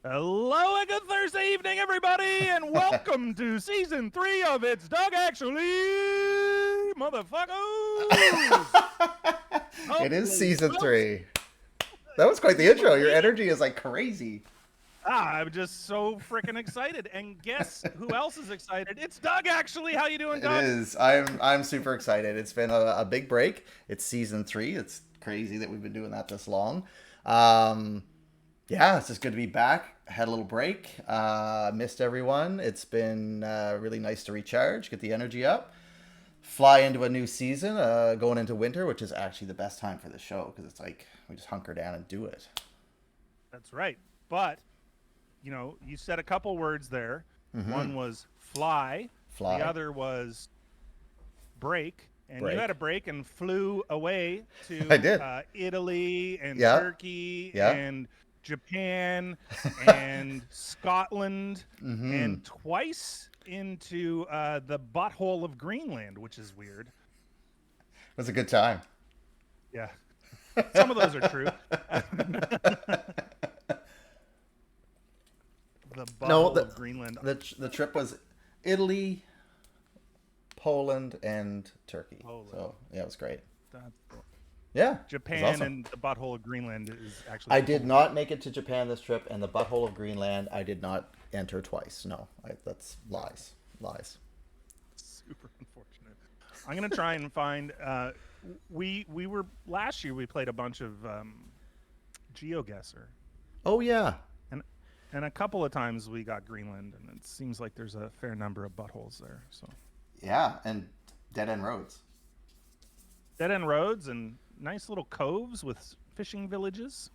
Hello and good Thursday evening, everybody, and welcome to season 3 of It's Doug Actually, motherfuckers. It is Holy season smokes. 3. That was quite Can the you intro. Your believe it? energy is like crazy. I'm just so freaking excited. And guess who else is excited? It's Doug Actually. How you doing, It Doug? is. I'm super excited. It's been a big break. It's season 3. It's crazy that we've been doing that this long. Um, yeah, it's just good to be back. Had a little break. Missed everyone. It's been really nice to recharge, get the energy up, fly into a new season, going into winter, which is actually the best time for the show because it's like we just hunker down and do it. That's right. But, you said a couple words there. Mm-hmm. One was fly, the Fly, other was break, and you had break. a break and flew away I to did. Italy and Yeah, Turkey yeah. and Japan and Scotland Mm-hmm. and twice into the butthole of Greenland, which is weird. It was a good time. Yeah, some of those are true. The No, butthole of Greenland. the trip was Italy, Poland, and Turkey. Poland. So yeah, it was great. That's Yeah, it was Japan awesome. and the butthole of Greenland is actually I did Poland. not make it to Japan this trip, and the butthole of Greenland I did not enter twice. No, that's lies, lies. Super unfortunate. I'm gonna try and find. We were last year. We played a bunch of GeoGuessr, Oh yeah, and a couple of times we got Greenland, and it seems like there's a fair number of buttholes there. So yeah, and dead end roads. dead end roads and nice little coves with fishing villages.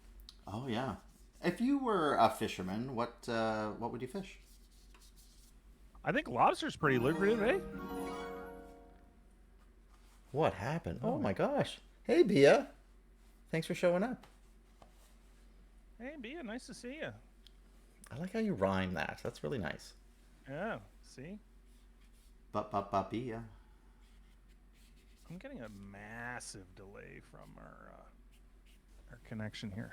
Oh yeah. If you were a fisherman, what would you fish? I think lobster's pretty lucrative, eh? What happened? Oh Oh, my gosh! Hey Bia, thanks for showing up. hey, Bia, nice to see you. I like how you rhyme that. That's really nice. Yeah, see, Bia. I'm getting a massive delay from our connection here.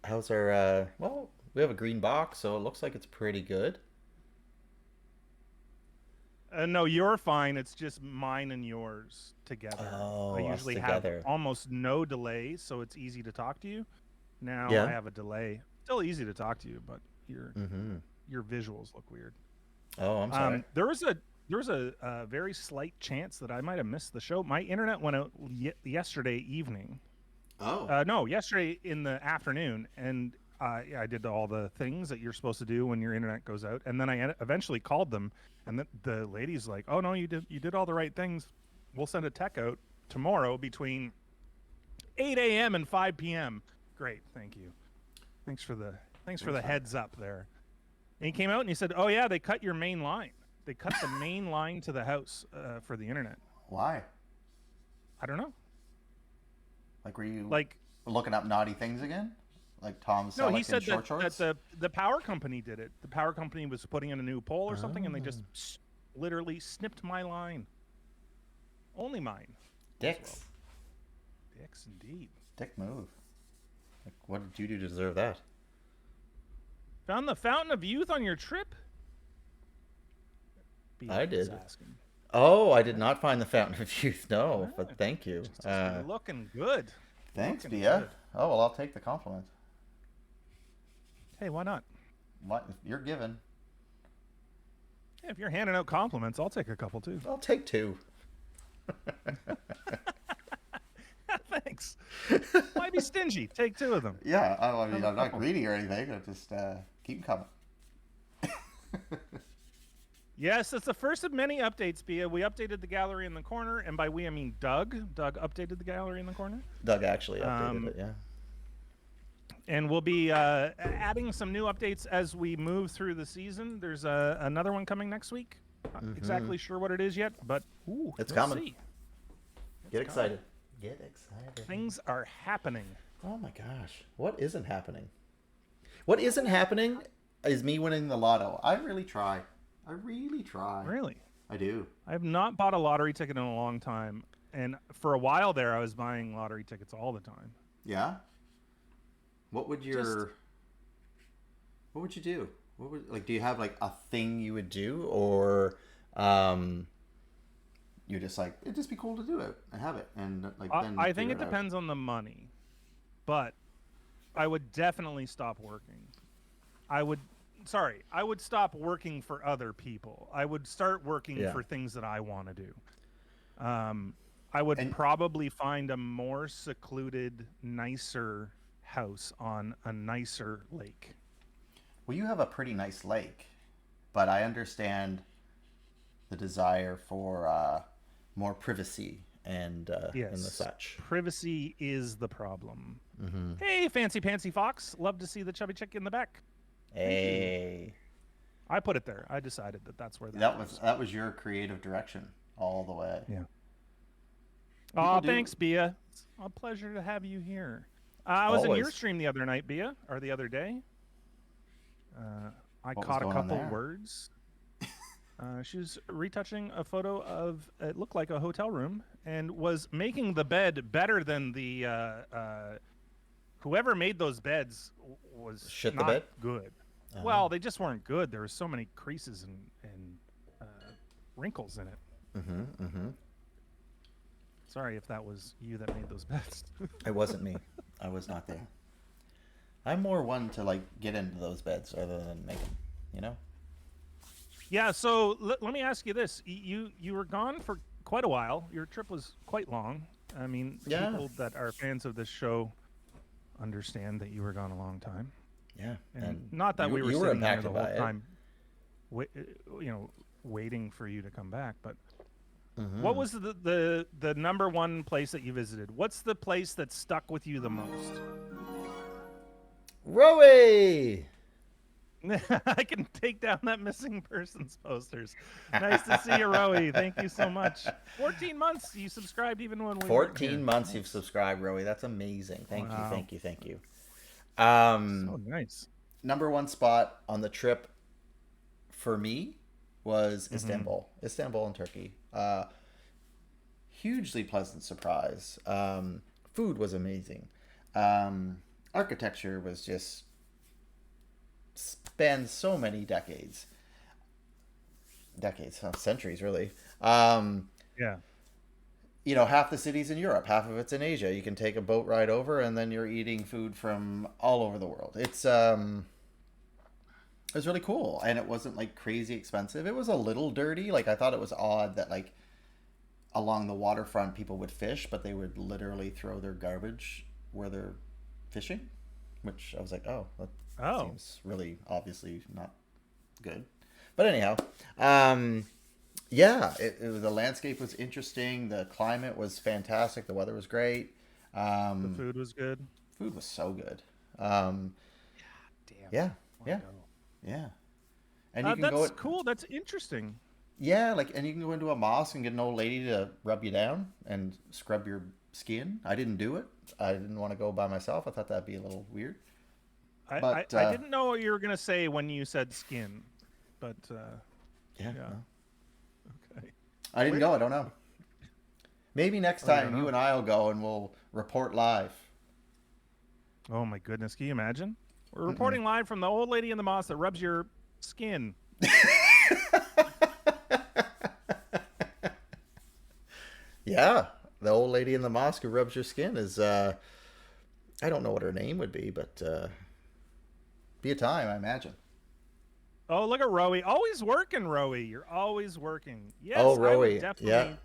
How's our well, we have a green box, so it looks like it's pretty good. No, you're fine. It's just mine and yours together. I Oh, us usually have together. almost no delay, so it's easy to talk to you. Now I Yeah. have a delay. Still easy to talk to you, but Mm-hmm. your visuals look weird. Oh, I'm sorry. There was a very slight chance that I might have missed the show. My internet went out yesterday evening. Oh. No, yesterday in the afternoon, and yeah, I did all the things that you're supposed to do when your internet goes out, and then I eventually called them, and the lady's like, "Oh no, you did all the right things. We'll send a tech out tomorrow between 8 a.m. and 5 p.m." Great, thank you. Thanks for the Thanks, man. heads up there. And he came out and he said, "Oh yeah, they cut your main line. They cut the main line to the house for the internet." Why? I don't know. Like, were you Like, looking up naughty things again? Like Tom no, he Selleck in said that short shorts? the power company did it. The power company was putting in a new pole or something, and they just Oh. literally snipped my line. Only mine as well. Dicks. Dicks indeed. Dick move. Like, what did you do to deserve that? Found the fountain of youth on your trip? I Is did. asking. Oh, I did Yeah. not find the Fountain of Youth. No, Yeah. but thank you. Just looking good. Thanks, Looking Bia. good. Oh, well, I'll take the compliment. Hey, why not? What you're given? Hey, if you're handing out compliments, I'll take a couple too. I'll take 2. Thanks. Why be stingy? Take 2 of them. Yeah, I mean, Have a I'm not couple. greedy or anything. I just keep coming. Yes, it's the first of many updates, Bia. We updated the gallery in the corner, and by we I mean Doug. Doug updated the gallery in the corner. Doug actually updated Um, it. Yeah. and we'll be adding some new updates as we move through the season. There's another one coming next week. Not exactly sure what it is yet, but It's we'll coming. see. Get excited. Get excited. Things are happening. Oh my gosh. What isn't happening? What isn't happening is me winning the lotto. I really try. I really try. Really, I do. I have not bought a lottery ticket in a long time, and for a while there, I was buying lottery tickets all the time. Yeah? What would your Just What would you do? What would like? Do you have like a thing you would do, or um, you're just like it'd just be cool to do it and have it, and like then I think figure it it out? depends on the money, but I would definitely stop working. I would, sorry, I would stop working for other people. I would start working Yeah. for things that I want to do. Um, I would And probably find a more secluded, nicer house on a nicer lake. well, you have a pretty nice lake, but I understand the desire for more privacy and the Yes, such. privacy is the problem. Mm-hmm. Hey, fancy pantsy fox, love to see the chubby chick in the back. Thank you. Hey, I put it there. I decided that that's where that that was goes. your creative direction all the way. Yeah. People Oh, do. thanks, Bia. It's a pleasure to have you here. I was in your Always. stream the other night, Bia, or the other day. I What was caught a going on couple there? words. She was retouching a photo of it looked like a hotel room and was making the bed better than the whoever made those beds was Shit the not bed. good. Uh, Well, they just weren't good. There were so many creases and wrinkles in it. mm-hmm. Mm-hmm. Sorry if that was you that made those beds. It wasn't me. I was not there. I'm more one to like get into those beds rather than make them. You know. Yeah, so let me ask you this: you were gone for quite a while. Your trip was quite long. I mean, Yeah. people that are fans of this show understand that you were gone a long time, Yeah. and And not that we were you were sitting here the impacted whole by it. time, you know, waiting for you to come back. But what Mm-hmm. was the number one place that you visited? What's the place that stuck with you the most? Rowie. I can take down that missing persons posters. Nice to see you, Rowie. Thank you so much. 14 months you subscribed even when we weren't 14 here. months you've Nice. subscribed, Rowie. That's amazing. Thank you, Wow. thank you, thank you. So Um, nice. Number one spot on the trip for me was Hmm. Istanbul in Turkey. Hugely pleasant surprise. Food was amazing. Um, Architecture was just spanned so many centuries really. Um, Yeah. Half the cities in Europe, half of it's in Asia. You can take a boat ride over, and then you're eating food from all over the world. It was really cool, and it wasn't like crazy expensive. It was a little dirty. Like I thought it was odd that like along the waterfront people would fish, but they would literally throw their garbage where they're fishing, which I was like, oh, that Oh. seems really obviously not good. But anyhow, um, yeah, the landscape was interesting. The climate was fantastic. The weather was great. The Um, food was good. Food was so good. Um, Damn. yeah, I want yeah, to go. yeah. And you can go That's it, cool. That's interesting. yeah, like, and you can go into a mosque and get an old lady to rub you down and scrub your skin. I didn't do it. I didn't want to go by myself. I thought that'd be a little weird. But I didn't know what you were gonna say when you said skin, but yeah, yeah. no, Okay. I didn't Where? go. I don't know. Maybe next Oh, you don't time you know. and I'll go and we'll report live. Oh my goodness. Can you imagine? We're Mm-mm. reporting live from the old lady in the moss that rubs your skin. Yeah, the old lady in the mosque who rubs your skin is I don't know what her name would be, but be a time, I imagine. Oh, look at Rowie. Always working, Rowie. You're always working. Oh, Yes, I would Rowie, yeah. definitely.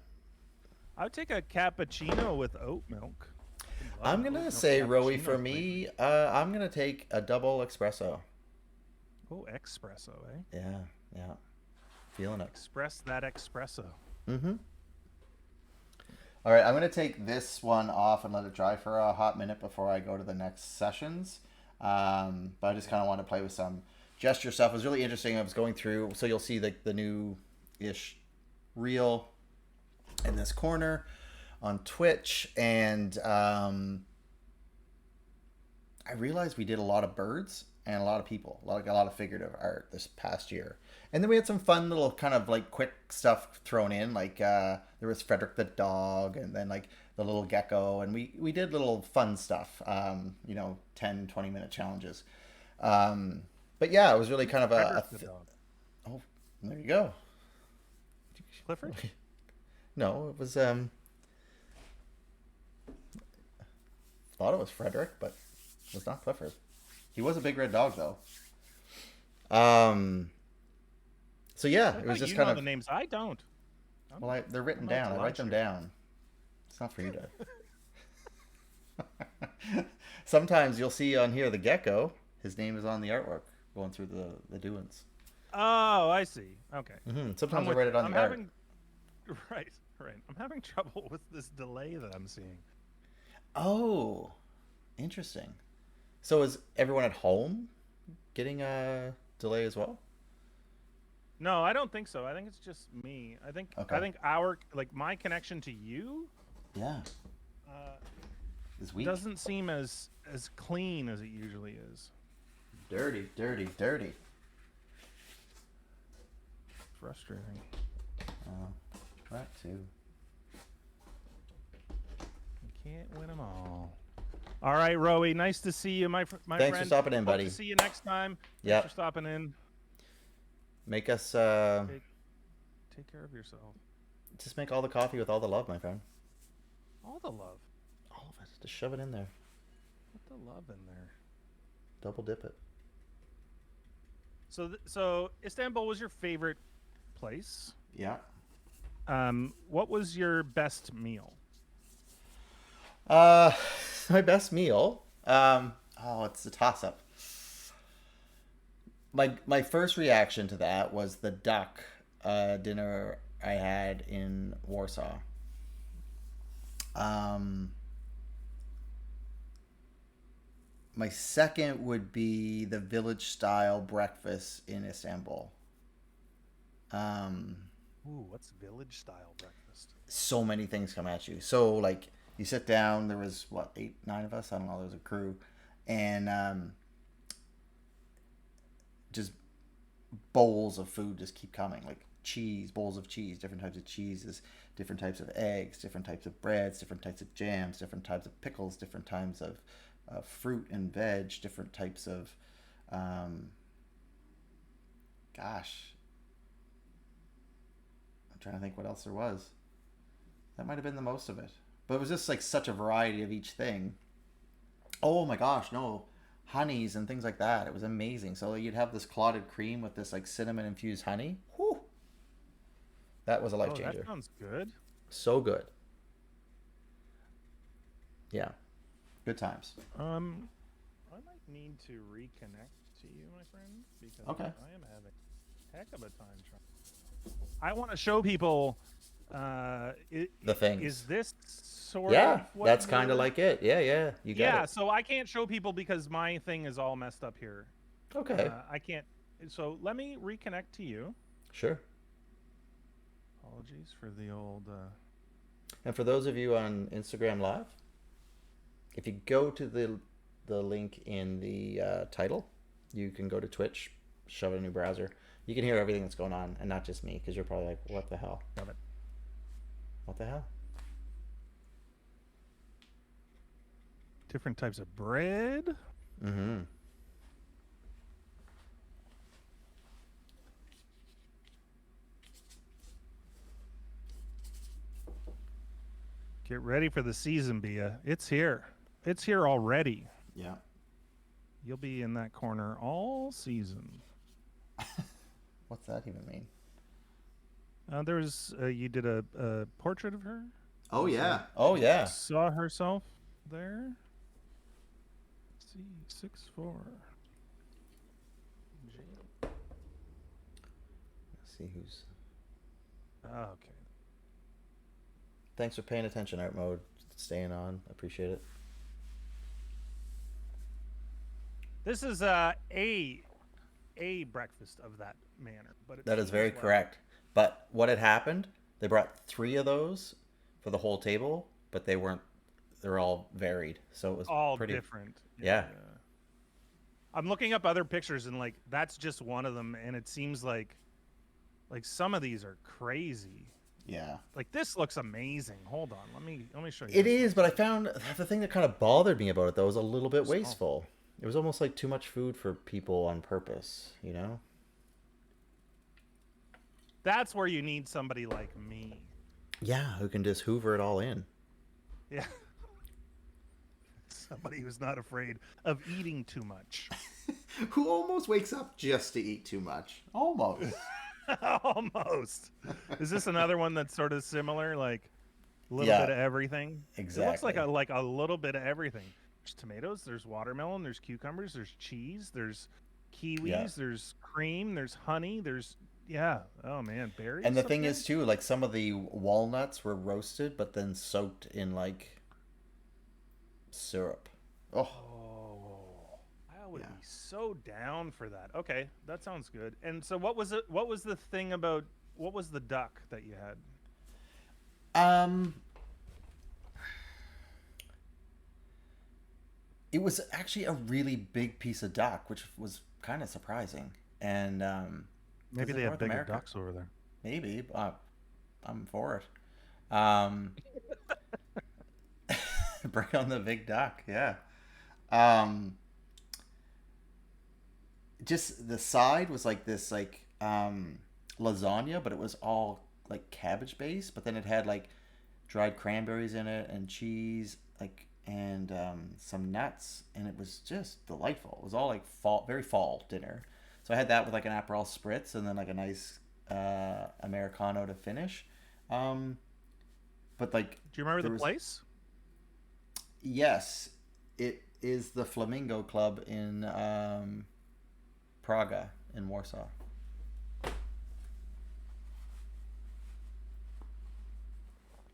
I would take a cappuccino with oat milk. I love I'm an oat gonna milk say Rowie cappuccino for flavor. me. I'm gonna take a double espresso. Oh, espresso, eh? Yeah, yeah, feeling it. Express that espresso. Mm-hmm. All right, I'm gonna take this one off and let it dry for a hot minute before I go to the next sessions. But I just kind of want to play with some gesture stuff. It was really interesting. I was going through, so you'll see the new ish reel in this corner on Twitch, and I realized we did a lot of birds and a lot of people, a lot of figurative art this past year. And then we had some fun little kind of like quick stuff thrown in, like there was Frederick the dog, and then like the little gecko, and we did little fun stuff, 10, 20 minute challenges. Um, But yeah, it was really kind of Frederick the dog. oh, there you go. Clifford? No, it was thought it was Frederick, but it was not Clifford. He was a big red dog though. So yeah, it was just you kind know of the names. I don't. well, they're written I'm down. not I write them sure. down. It's not for you to. Sometimes you'll see on here the gecko. His name is on the artwork going through the doings. Oh, I see. Okay. I'm Sometimes I with write you. it on I'm the art. having right, right. I'm having trouble with this delay that I'm seeing. Oh, interesting. So is everyone at home getting a delay as well? No, I don't think so. I think it's just me. I Okay. think our like my connection to you Yeah. uh, Is weak. doesn't seem as clean as it usually is. Dirty, dirty, dirty. Frustrating. That too. You can't win them all. All right, Rowie. Nice to see you, my Thanks for friend. stopping in, Hope buddy. to see you next time. Thanks for Yep. stopping in. Make us Take take care of yourself. just make all the coffee with all the love, my friend. All the love. All of it. Just shove it in there. Put the love in there. Double dip it. So Istanbul was your favorite place. Yeah. What was your best meal? Uh, my best meal. Oh, it's a toss up. My first reaction to that was the duck dinner I had in Warsaw. Um, my second would be the village style breakfast in Istanbul. Um, Ooh, what's village style breakfast? so many things come at you. So like you sit down. There was what 8, 9 of us. I don't know. There was a crew, and just bowls of food just keep coming, like cheese, bowls of cheese, different types of cheeses, different types of eggs, different types of breads, different types of jams, different types of pickles, different types of fruit and veg, different types of um, gosh, I'm trying to think what else there was. That might have been the most of it, but it was just like such a variety of each thing. Oh my gosh, no, honeys and things like that. It was amazing. So you'd have this clotted cream with this like cinnamon infused honey. Whew, that was a life Oh, that changer. sounds good. So good. Yeah, good times. I might need to reconnect to you, my friend, because Okay. I am having a heck of a time trying. I want to show people. The Is things. this sort Yeah, of what that's kind of you're? like it. Yeah, yeah, you got Yeah, it. so I can't show people because my thing is all messed up here. Okay, I can't. So let me reconnect to you. sure. Apologies for the old. And for those of you on Instagram Live, if you go to the link in the title, you can go to Twitch, shove it in your browser. You can hear everything that's going on, and not just me, because you're probably like, "What the hell? Love it. What the hell?" Different types of bread. Mm-hmm. Get ready for the season, Bia. It's here. It's here already. Yeah. You'll be in that corner all season. What's that even mean? You did a portrait of her. Oh yeah. Oh yeah. Saw herself there. Let's see, 6'4". Let's see who's. Okay. Thanks for paying attention, Art Mode. Staying on. Appreciate it. This is a breakfast of that manner, but it That is seems very like correct. But what had happened? They brought 3 of those for the whole table, but they weren't. They're all varied, so it was all pretty. different. Yeah. I'm looking up other pictures and like that's just one of them, and it seems like some of these are crazy. Yeah. Like this looks amazing. Hold on, let me show you. It this is, but I found the thing that kind of bothered me about it though was a little bit Small. wasteful. It was almost like too much food for people on purpose, you know? That's where you need somebody like me. Yeah, who can just hoover it all in. Yeah. Somebody who's not afraid of eating too much. Who almost wakes up just to eat too much. Almost. Almost. Is this another one that's sort of similar? Like a little bit Yeah, of everything? It looks exactly. like a little bit of everything. There's tomatoes, there's watermelon, there's cucumbers, there's cheese, there's Yeah. kiwis, there's cream, there's honey, there's yeah. Oh man, And berries the up thing there? is too, like some of the walnuts were roasted but then soaked in like syrup. Oh, Oh, I would yeah. be so down for that. Okay, that sounds good. And so what was it what was the thing about what was the duck that you had? Um it was actually a really big piece of duck, which was kind of surprising. And because Maybe they in have North bigger America, ducks over there. maybe I'm for it. Um bring on the big duck, yeah. Um just the side was like this like lasagna, but it was all like cabbage based, but then it had like dried cranberries in it and cheese like and some nuts, and it was just delightful. It was all like fall, very fall dinner. So I had that with like an Aperol spritz and then like a nice americano to finish. um but like Do you remember there the was, place? yes, it is the Flamingo Club in Praga in Warsaw.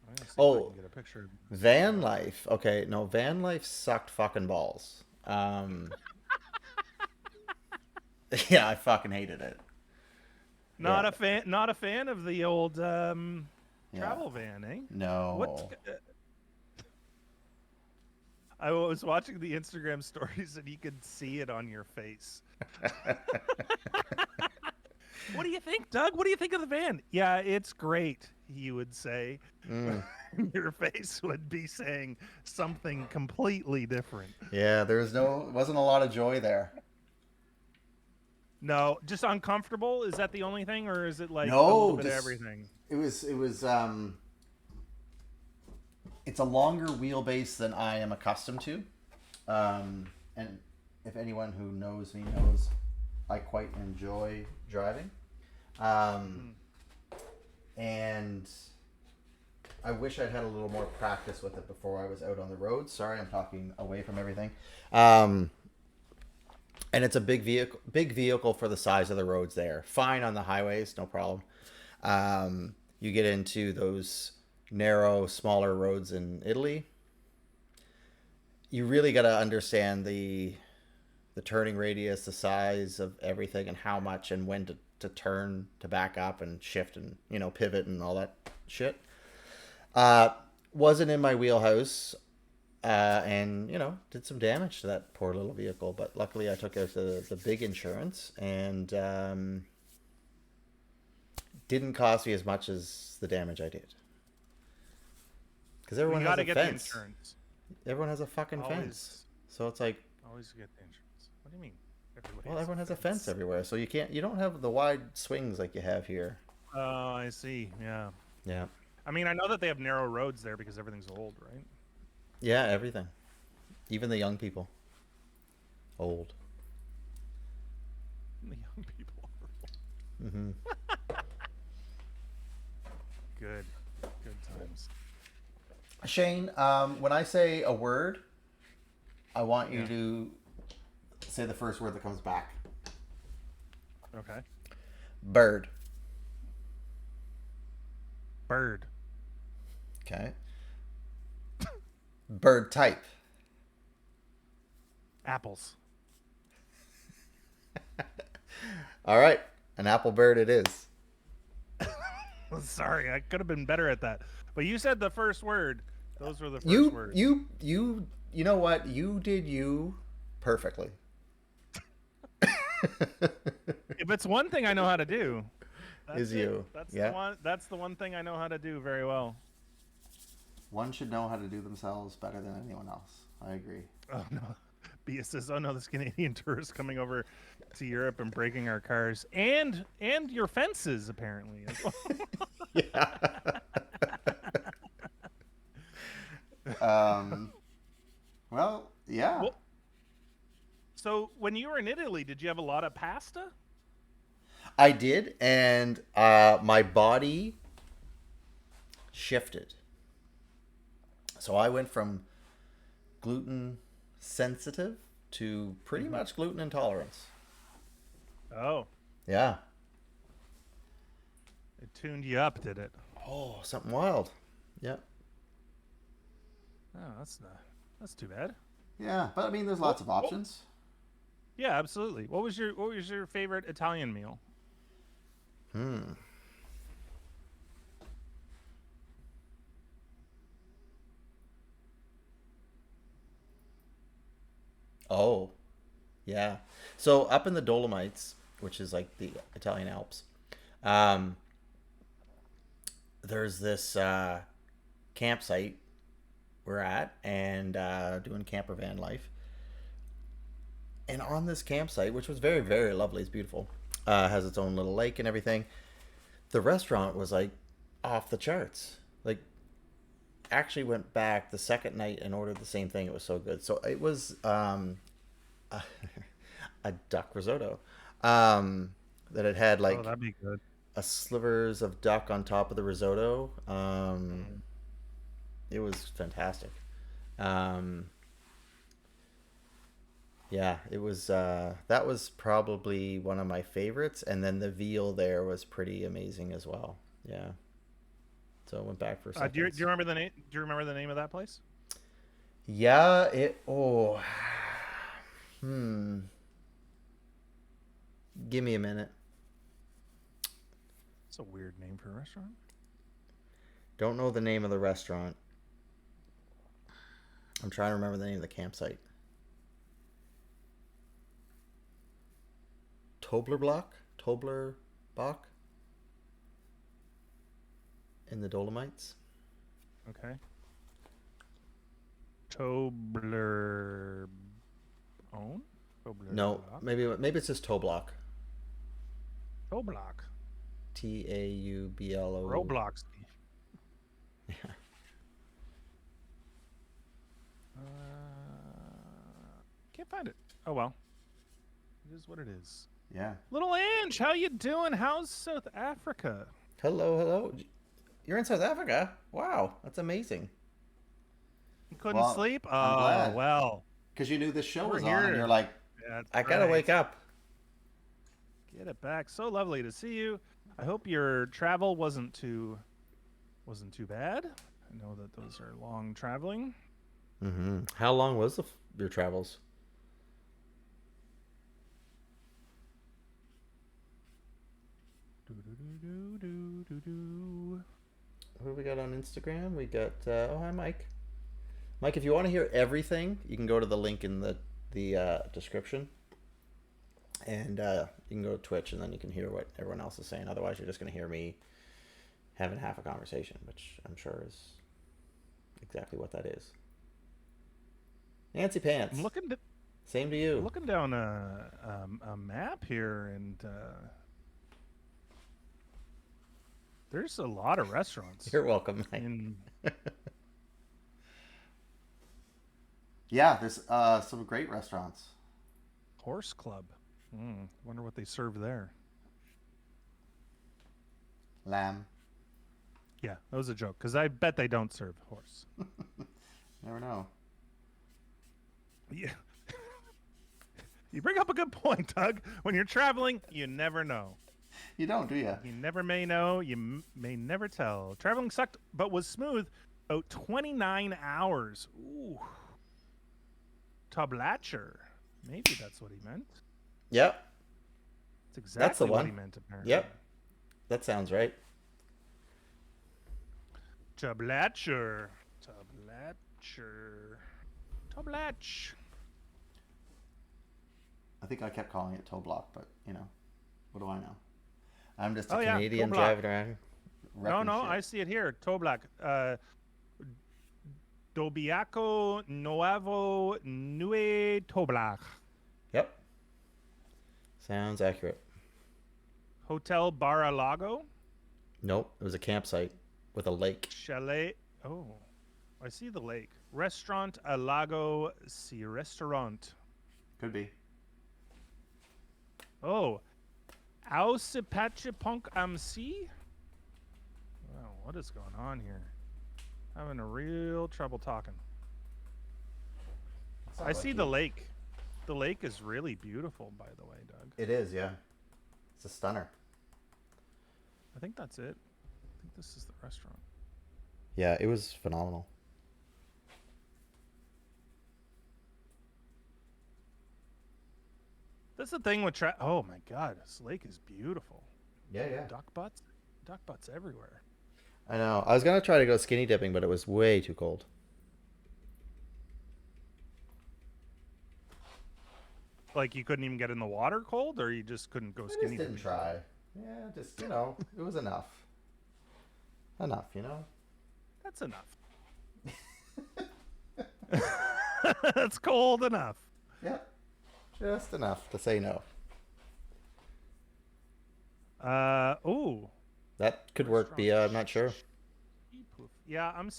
I'm gonna see if I Oh, can get a picture of this van duck. life. Okay, no, van life sucked fucking balls. Yeah, I fucking hated it. Yeah, Not a fan of the old yeah. travel van, eh? What's No. I was watching the Instagram stories and you could see it on your face. What do you think, Doug? What do you think of the van? Yeah, it's great, he would say. Mm. Your face would be saying something completely different. Yeah, there was no, wasn't a lot of joy there. No, just uncomfortable. Is that the only thing, or is it like a little No, bit of just everything? it was it's a longer wheelbase than I am accustomed to. And if anyone who knows me knows, I quite enjoy driving. Um, Hmm. and I wish I'd had a little more practice with it before I was out on the road. Sorry, I'm talking away from everything. Um, and it's a big vehicle for the size of the roads there. Fine on the highways, no problem. You get into those narrow, smaller roads in Italy, you really got to understand the turning radius, the size of everything, and how much and when to turn, to back up and shift and pivot and all that shit. Uh, wasn't in my wheelhouse, and did some damage to that poor little vehicle. But luckily, I took out the big insurance, and didn't cost me as much as the damage I did. Because Well, everyone you got has to a get the fence. insurance. Everyone has a fucking fence. Always, So it's like, always get the insurance. What do you mean? Everybody well, has everyone has a a fence fence. everywhere. So you don't have the wide swings like you have here. Oh, I see. Yeah. Yeah. I mean, I know that they have narrow roads there because everything's old, right? Yeah, everything. Even the young people. Old. The young people. Mm-hmm. Good. Good times. Shane, when I say a word, I want you Yeah. to say the first word that comes back. Okay. Bird. Bird. Okay. Bird type. Apples. All right. An apple bird it is. Sorry, I could have been better at that. But you said the first word. Those were the first You words. you you you know what? You did you perfectly. If it's one thing I know how to do, that's Is it. you. That's the Yeah. one. That's the one thing I know how to do very well. One should know how to do themselves better than anyone else. I agree. Oh no, Bia says, "Oh no, this Canadian tourist coming over to Europe and breaking our cars and your fences apparently as well." Yeah. um, well, yeah. Well, so when you were in Italy, did you have a lot of pasta? I did, and my body shifted. So I went from gluten sensitive to pretty Mm-hmm. much gluten intolerance. Oh, Yeah. it tuned you up, did it? Oh, something wild. Yeah. Oh, that's too bad. Yeah, but I mean, there's Well, lots of options. yeah, absolutely. What was your favorite Italian meal? Hmm. Oh, yeah. So up in the Dolomites, which is like the Italian Alps, um, there's this campsite we're at and doing camper van life. And on this campsite, which was very, very lovely, it's beautiful, has its own little lake and everything. The restaurant was like off the charts. Like, actually went back the second night and ordered the same thing. It was so good. So it was a, a duck risotto that it had Oh, like that'd be good. a slivers of duck on top of the risotto. Mm. It was fantastic. Um, yeah, it was. That was probably one of my favorites, and then the veal there was pretty amazing as well. Yeah, so I went back for Do you seconds. remember the name? Do you remember the name of that place? Yeah, it. Oh, hmm. Give me a minute. It's a weird name for a restaurant. Don't know the name of the restaurant. I'm trying to remember the name of the campsite. Tobler Bach in the Dolomites. Okay. Tobler own? Tobler No, maybe it's just Toblock. Toblock. Taublo. Roblox. Yeah. Can't find it. Oh well. It is what it is. Yeah. Little Ange, how you doing? How's South Africa? Hello, hello. You're in South Africa? Wow, that's amazing. You couldn't Well, sleep? I'm Oh glad well. because you knew this show We're was on, and you're here. like, That's I gotta right. wake up. Get it back. So lovely to see you. I hope your travel wasn't too bad. I know that those are long traveling. Mm-hmm. How long was your travels? Do do do do do do. What do we got on Instagram? We got oh hi Mike. Mike, if you want to hear everything, you can go to the link in the description, and you can go to Twitch, and then you can hear what everyone else is saying. Otherwise, you're just going to hear me having half a conversation, which I'm sure is exactly what that is. Nancy I'm Pants, looking same to you. looking down a map here, and there's a lot of restaurants You're welcome, Mike. in Yeah, there's some great restaurants. Horse Club. Wonder what they serve there. Lamb. Yeah, that was a joke because I bet they don't serve horse. Never know. Yeah, you bring up a good point, Doug. When you're traveling, you never know. You don't, do you? You never may know. You may never tell. Traveling sucked, but was smooth. About 29 hours. Ooh, Tablacher. Maybe that's what he meant. Yep, That's that's the exactly what he one. meant, apparently. Yep, that sounds right. Tablacher. Tablacher. Tablach. I think I kept calling it toe block, but you know, what do I know? I'm just a Oh yeah, Canadian Toblach. driving around, No, wrecking no, shit. I see it here. Toblach. Dobiaco Nuevo Nue Toblach. Yep. Sounds accurate. Hotel Baralago. Nope. It was a campsite with a lake. Chalet. Oh, I see the lake. Restaurant Alago Si Restaurant. Could be. Oh, Ausipachipunk am Sea? Wow, what is going on here? Having a real trouble talking. I see the lake. The lake is really beautiful, by the way, Doug. It is, yeah. It's a stunner. I think that's it. I think this is the restaurant. Yeah, it was phenomenal. That's the thing with oh my god, this lake is beautiful. Yeah. Duck butts everywhere. I know. I was gonna try to go skinny dipping, but it was way too cold. Like you couldn't even get in the water cold, or you just couldn't go skinny dipping? Didn't try. Yeah, just it was enough. Enough, That's enough. That's cold enough. Yeah, just enough to say no. Oh. That could work. I'm not sure. Yeah, I'm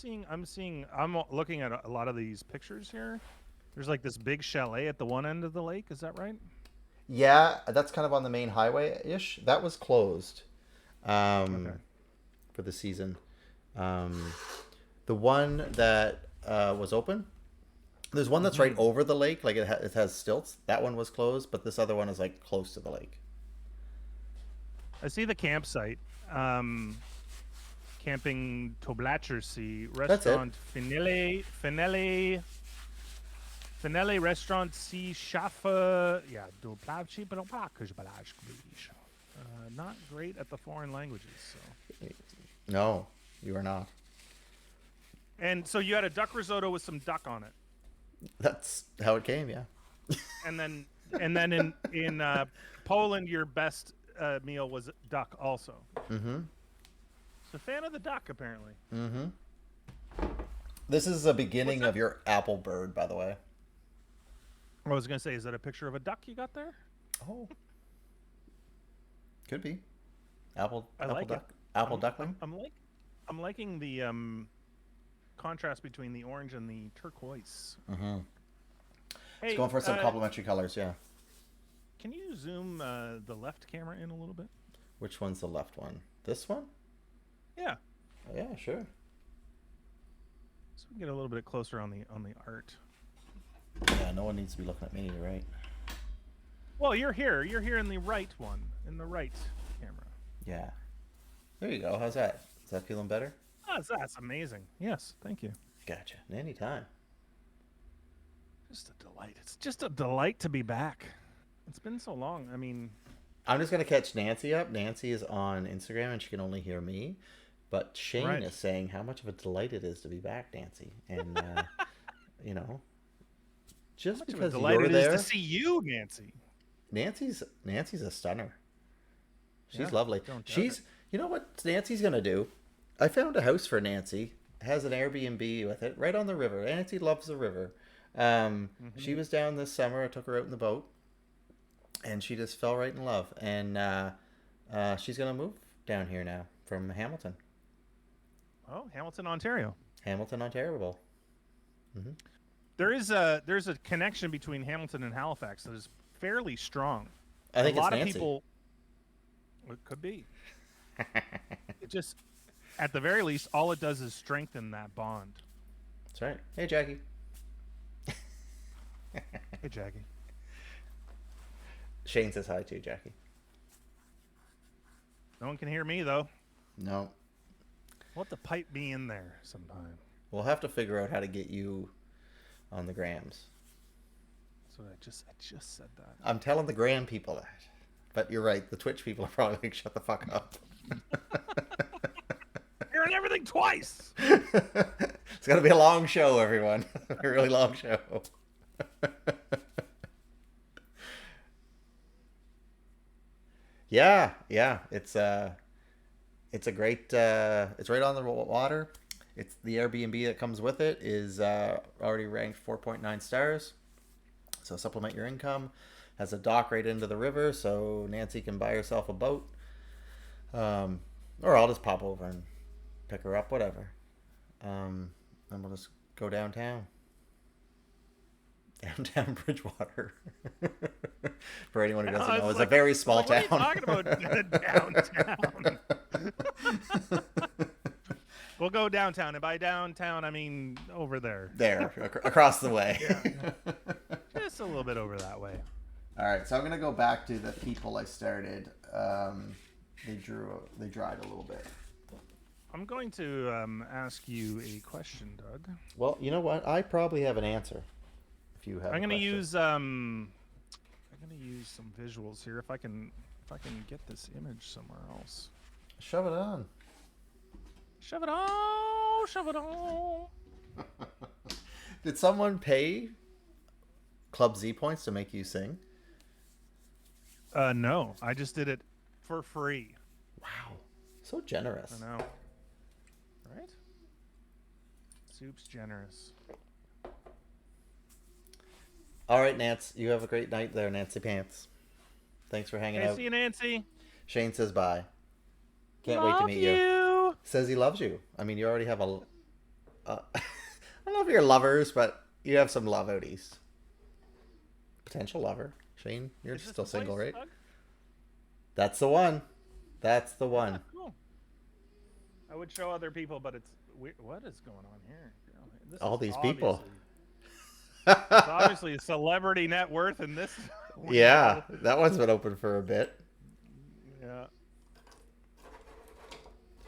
looking at a lot of these pictures here. There's like this big chalet at the one end of the lake. Is that right? Yeah, that's kind of on the main highway-ish. That was closed for the season. The one that was open, there's one that's right over the lake, like it has stilts. That one was closed, but this other one is like close to the lake. I see the campsite. Camping Toblachersee Restaurant Finelle Restaurant Si Schaffe. Yeah, not great at the foreign languages. So. No, you are not. And so you had a duck risotto with some duck on it. That's how it came, yeah. And then in Poland, your best meal was duck also. Mm-hmm. So a fan of the duck, apparently. Mm-hmm. This is the beginning of your apple bird, by the way. I was going to say, is that a picture of a duck you got there? Oh. Could be. Apple like duck. Apple duckling. I'm liking the contrast between the orange and the turquoise. Mm-hmm. Hey, It's going for some complementary colors, yeah. Can you zoom the left camera in a little bit? Which one's the left one? This one? Yeah. Oh, yeah, sure. So we can get a little bit closer on the art. Yeah, no one needs to be looking at me, right? Well, you're here. You're here in the right one, in the right camera. Yeah. There you go. How's that? Is that feeling better? Oh, that's amazing. Yes, thank you. Gotcha. Anytime. Just a delight. It's just a delight to be back. It's been so long. I mean, I'm just going to catch Nancy up. Nancy is on Instagram and she can only hear me. But Shane is saying how much of a delight it is to be back, Nancy. And, just because you're there. To see you, Nancy. Nancy's a stunner. She's lovely. You know what Nancy's going to do? I found a house for Nancy. It has an Airbnb with it right on the river. Nancy loves the river. She was down this summer. I took her out in the boat. And she just fell right in love. And she's going to move down here now from Hamilton. Oh, Hamilton, Ontario. Hamilton, Ontario. Mm-hmm. There's a connection between Hamilton and Halifax that is fairly strong. I think a lot it's of Nancy. people. It could be. It just, at the very least, all it does is strengthen that bond. That's right. Hey, Jackie. Hey, Jackie. Shane says hi too, Jackie. No one can hear me though. No. We'll have to pipe me in there sometime. We'll have to figure out how to get you on the grams. So I just said that. I'm telling the gram people that. But you're right. The Twitch people are probably like, shut the fuck up. You're in everything twice. It's going to be a long show, everyone. A really long show. Yeah. It's a great, it's right on the water. It's the Airbnb that comes with it is already ranked 4.9 stars. So supplement your income. Has a dock right into the river, so Nancy can buy herself a boat. Or I'll just pop over and pick her up, whatever. And we'll just go downtown. Downtown Bridgewater. For anyone who doesn't know, it's a very small town. What are you talking about downtown? We'll go downtown, and by downtown I mean over there. There, across the way. Yeah. Just a little bit over that way. All right, so I'm gonna go back to the people I started. They dried a little bit. I'm going to ask you a question, Doug. Well, you know what? I probably have an answer. If you have, I'm going to use some visuals here. If I can get this image somewhere else. Shove it on. Shove it on. Shove it on. Did someone pay Club Z points to make you sing? No, I just did it for free. Wow, so generous. I know, right? Soup's generous. All right, Nance, you have a great night there, Nancy Pants. Thanks for hanging out. See you, Nancy. Shane says bye. Can't Love wait to meet you. Says he loves you. I mean, you already have a. I don't know if you're lovers, but you have some love outies. Potential lover. Shane, you're still single, right? Doug? That's the one. That's the one. Yeah, cool. I would show other people, but it's what is going on here? This All these people. It's obviously a celebrity net worth in this. Yeah, that one's been open for a bit. Yeah.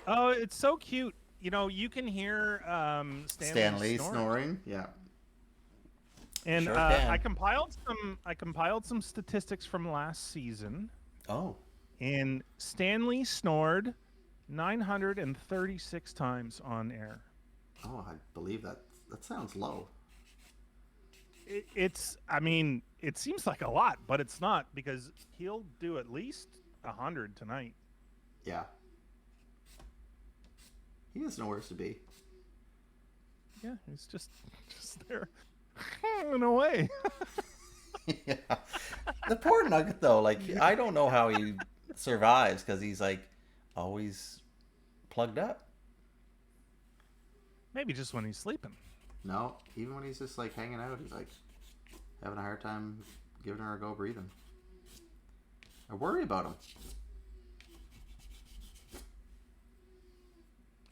Oh, it's so cute. You know, you can hear Stanley snoring. Yeah. And Sure I compiled some statistics from last season. Oh. And Stanley snored 936 times on air. Oh, I believe that. That sounds low. I mean, it seems like a lot, but it's not, because he'll do at least 100 tonight. Yeah. He has nowhere to be. Yeah, he's just there in a way. Yeah. The poor Nugget, though, like, I don't know how he survives, because he's, like, always plugged up. Maybe just when he's sleeping. No, even when he's just, like, hanging out, he's, like, having a hard time giving her a go breathing. I worry about him.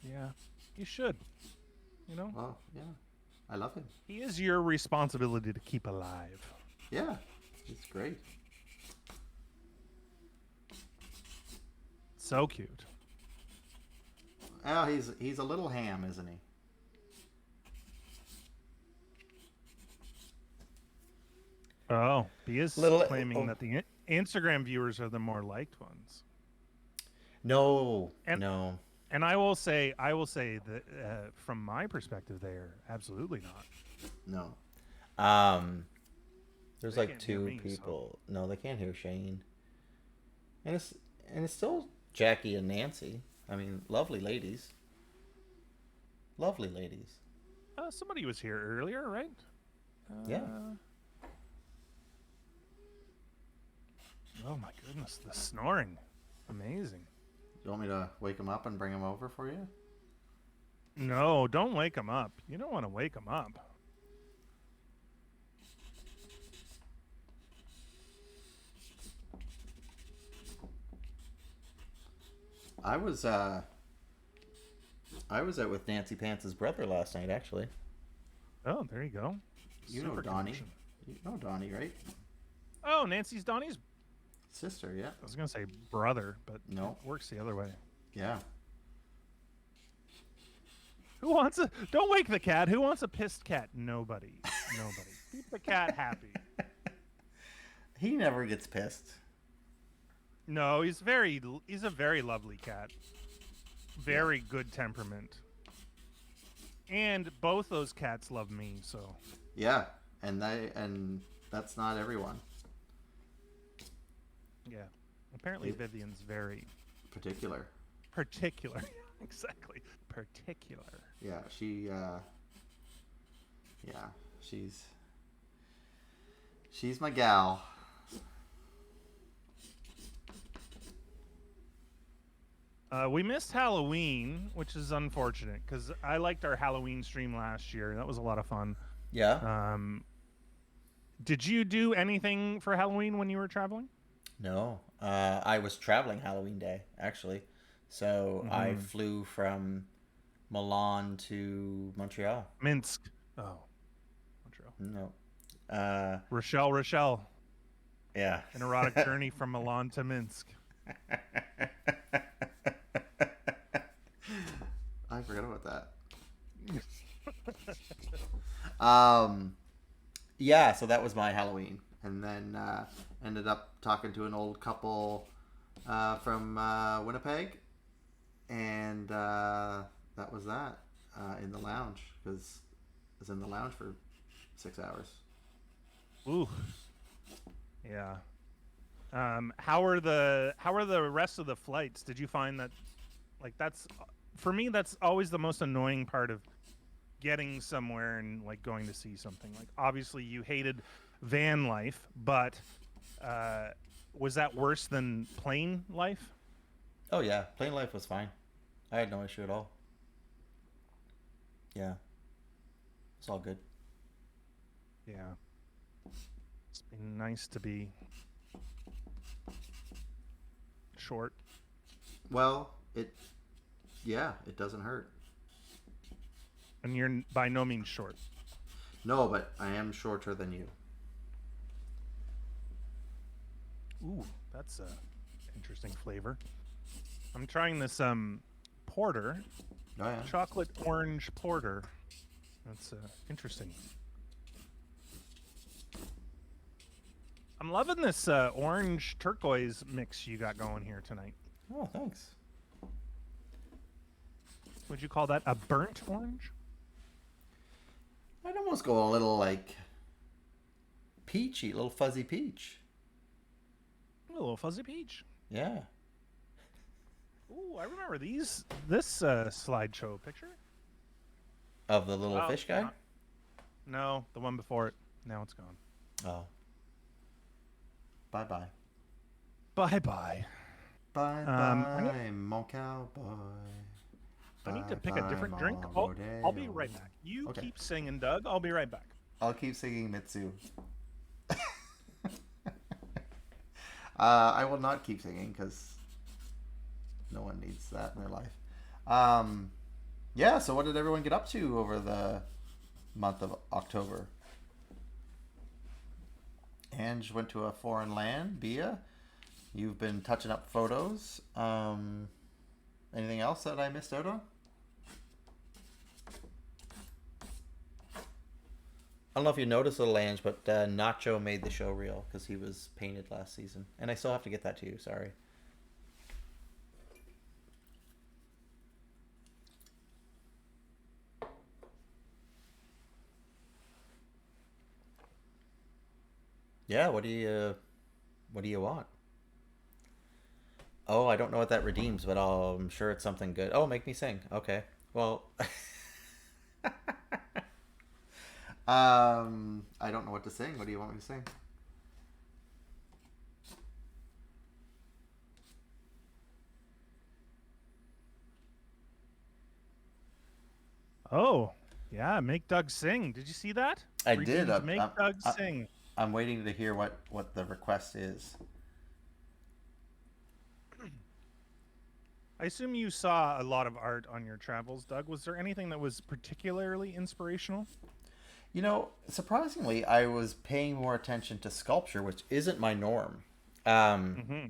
Yeah, you should. You know? Well, yeah. I love him. He is your responsibility to keep alive. Yeah, he's great. So cute. Oh, he's a little ham, isn't he? Oh, he is claiming that the Instagram viewers are the more liked ones. No, and, no. And I will say that from my perspective, they are absolutely not. No. There's they like two people. So. No, they can't hear Shane. And it's still Jackie and Nancy. I mean, lovely ladies. Lovely ladies. Somebody was here earlier, right? Yeah. Oh my goodness, the snoring. Amazing. You want me to wake him up and bring him over for you? No, don't wake him up. You don't want to wake him up. I was out with Nancy Pants' brother last night, actually. Oh, there you go. You know Donnie. You know Donnie, right? Oh, Nancy's Donnie's sister, yeah. I was gonna say brother, but no, it works the other way. Yeah. Who wants a? Don't wake the cat. Who wants a pissed cat? Nobody. Nobody. Keep the cat happy. He never gets pissed. No, he's a very lovely cat. Very good temperament. And both those cats love me, so. Yeah, and that's not everyone. Yeah. Apparently Vivian's very particular. Exactly. particular. Yeah, yeah, she's my gal. We missed Halloween, which is unfortunate because I liked our Halloween stream last year. That was a lot of fun. Yeah. Um, did you do anything for Halloween when you were traveling? No, I was traveling Halloween Day actually, so I Mm-hmm. flew from Milan to Montreal. Minsk. Oh, Montreal. No, uh, Rochelle. yeah. An erotic journey from Milan to Minsk. I forgot about that. Yeah, so that was my Halloween, and then ended up talking to an old couple from Winnipeg, and that was that in the lounge because I was in the lounge for 6 hours. Ooh, yeah. How are the rest of the flights? Did you find that like that's for me that's always the most annoying part of getting somewhere and like going to see something. Like obviously you hated van life, but uh was that worse than plane life? Oh yeah, plane life was fine. I had no issue at all. Yeah, it's all good. Yeah. It's been nice to be short. Well, it doesn't hurt. And you're by no means short. No, but I am shorter than you. Ooh, that's a interesting flavor. I'm trying this porter, Oh yeah. chocolate orange porter. That's interesting. I'm loving this orange turquoise mix you got going here tonight. Oh, thanks. Would you call that a burnt orange? I'd almost go a little like peachy, little fuzzy peach. A little fuzzy peach. Yeah. Ooh, I remember this slideshow picture. Of the little Oh, fish guy? no, the one before it. Now it's gone. Oh. Bye bye. Bye bye. Bye I need, bye, mon cowboy. I need to Bye pick a bye, different drink. mon I'll be rodeo. right back. You Okay. keep singing, Doug. I'll be right back. I'll keep singing Mitsu. I will not keep singing because no one needs that in their life. Yeah, so what did everyone get up to over the month of October? Ange went to a foreign land. Bia, you've been touching up photos. Anything else that I missed out on? I don't know if you noticed, little Ange, but Nacho made the show reel because he was painted last season. And I still have to get that to you, sorry. Yeah, what do you want? Oh, I don't know what that redeems, but I'm sure it's something good. Oh, make me sing. Okay. Well, I don't know what to sing. What do you want me to sing? Oh, yeah, make Doug sing. Did you see that? I did. Redeemed make Doug sing. I'm waiting to hear what the request is. I assume you saw a lot of art on your travels, Doug. Was there anything that was particularly inspirational? You know, surprisingly, I was paying more attention to sculpture, which isn't my norm. Um, Mm-hmm.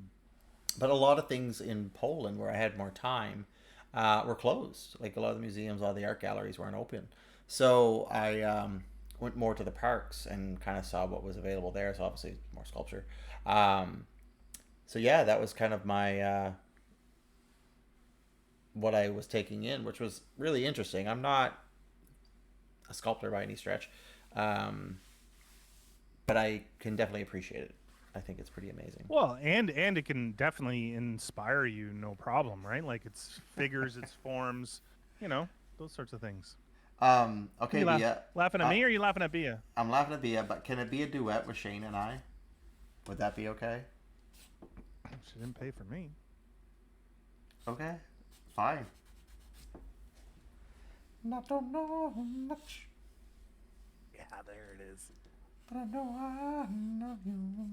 but a lot of things in Poland where I had more time were closed. Like a lot of the museums, a lot of the art galleries weren't open. So I went more to the parks and kind of saw what was available there. So obviously more sculpture. Um, so yeah, that was kind of my what I was taking in, which was really interesting. I'm not a sculptor by any stretch, um, but I can definitely appreciate it. I think it's pretty amazing. Well, and it can definitely inspire you, no problem, right? Like it's figures, it's forms. you know, those sorts of things. Okay, You Bia. laughing at Uh, me or are you laughing at Bia? I'm laughing at Bia, but can it be a duet with Shane and I? Would that be okay? She didn't pay for me. Okay, fine. I don't know much, Yeah, there it is. but I know I love you.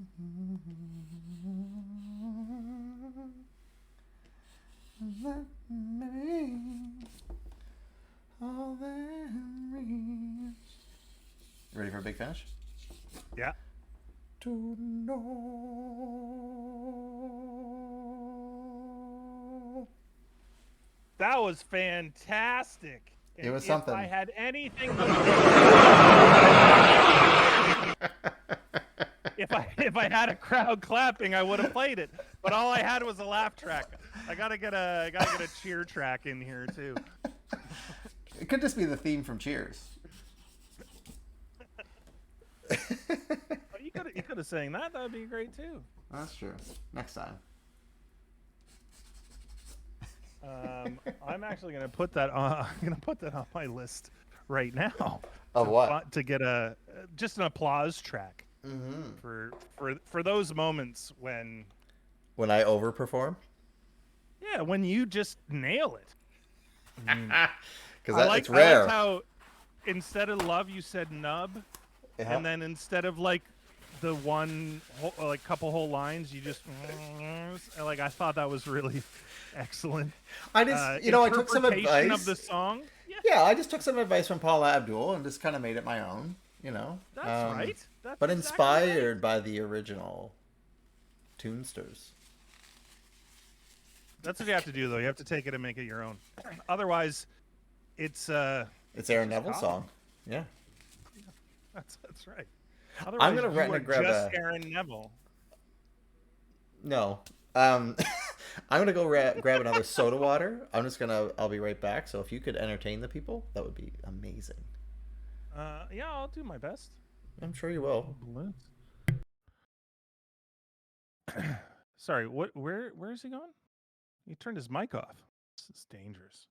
Let me all there is. Ready for a big finish? Yeah. To know. That was fantastic. It And was if I something. had anything if I had a crowd clapping, I would have played it. But all I had was a laugh track. I gotta get a cheer track in here too. It could just be the theme from Cheers. Oh, you could have sang that. That would be great too. That's true. Next time. I'm actually gonna put that on. I'm gonna put that on my list right now. Of what? To get just an applause track for those moments when I overperform? when you just nail it. Because it's I rare. liked how instead of love you said nub, Yeah. and then instead of like the one like couple whole lines you just like I thought that was really excellent. I just, I took some Interpretation advice. of the song. Yeah, I just took some advice from Paula Abdul and just kind of made it my own, That's right. That's But exactly inspired right. by the original Toonsters. That's what you have to do though. You have to take it and make it your own. Otherwise, it's It's Aaron Neville's song. Yeah. that's right. I'm Otherwise, gonna you are grab just a. Aaron Neville. No. I'm gonna go grab another soda water. I'll be right back. So if you could entertain the people, that would be amazing. Yeah, I'll do my best. I'm sure you will. Sorry, what? Where is he going? He turned his mic off. This is dangerous.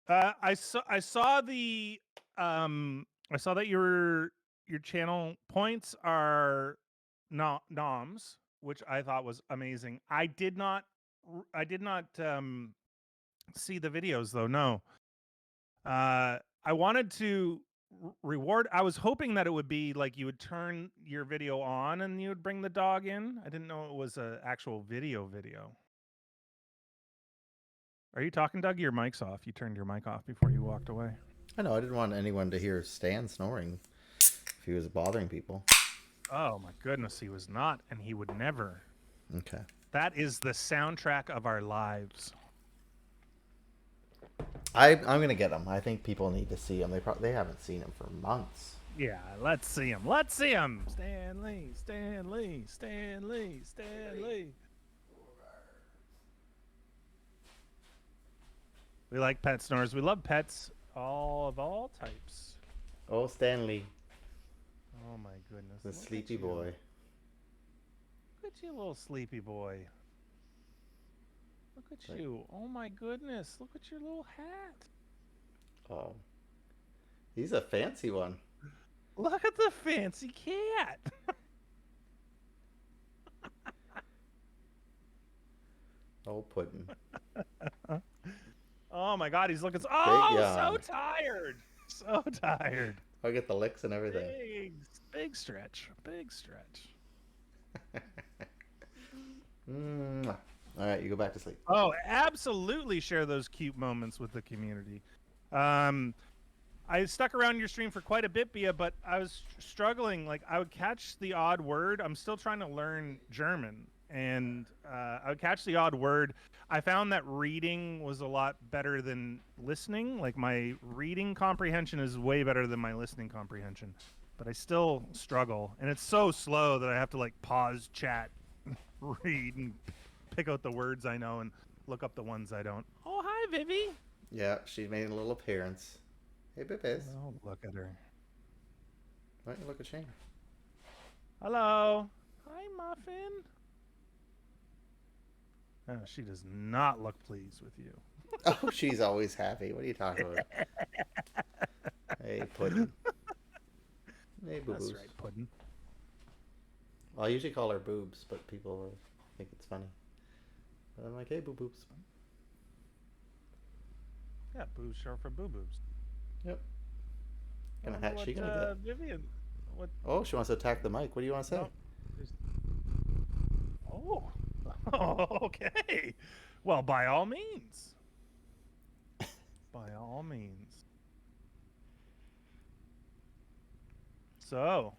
I saw the I saw that your channel points are noms, which I thought was amazing. I did not see the videos though. No. I wanted to reward. I was hoping that it would be like you would turn your video on and you would bring the dog in. I didn't know it was a actual video. Are you talking, Doug? Your mic's off. You turned your mic off before you walked away. I know. I didn't want anyone to hear Stan snoring if he was bothering people. Oh my goodness, he was not, and he would never. Okay. That is the soundtrack of our lives. I'm gonna get him. I think people need to see him. They haven't seen him for months. Yeah, let's see him. Let's see him. Stanley, Stanley, Stanley, Stanley. We like pet snores. We love pets of all types. Oh, Stanley, Oh my goodness. the Look sleepy at you. boy. Look at you, little sleepy boy. Look at you. Oh my goodness. Look at your little hat. Oh, he's a fancy one. Look at the fancy cat. Oh, pudding. Oh my god, he's looking so yawn. tired. So tired. I'll get the licks and everything. Big stretch. Big stretch. Mwah. All right, you go back to sleep. Oh, absolutely share those cute moments with the community. I stuck around your stream for quite a bit, Bia, but I was struggling. Like, I would catch the odd word. I'm still trying to learn German, and I would catch the odd word. I found that reading was a lot better than listening. Like, my reading comprehension is way better than my listening comprehension, but I still struggle, and it's so slow that I have to like pause chat, read, and pick out the words I know and look up the ones I don't. Oh, hi, Vivi. Yeah, she made a little appearance. Hey, Bibis. Oh, look at her. Why don't you look at Shane? Hello. Hi, Muffin. She does not look pleased with you. Oh, she's always happy. What are you talking about? Hey, Puddin. Hey, boo That's boos. right, Puddin'. Well, I usually call her boobs, but people think it's funny. But I'm like, hey, boo boobs. Yeah, boobs short for boo boobs. Yep. I Kind of wonder hat she what gonna get? Vivian. What? Oh, she wants to attack the mic. What do you want to say? No. Just, oh. Oh, okay. Well, by all means. By all means. So,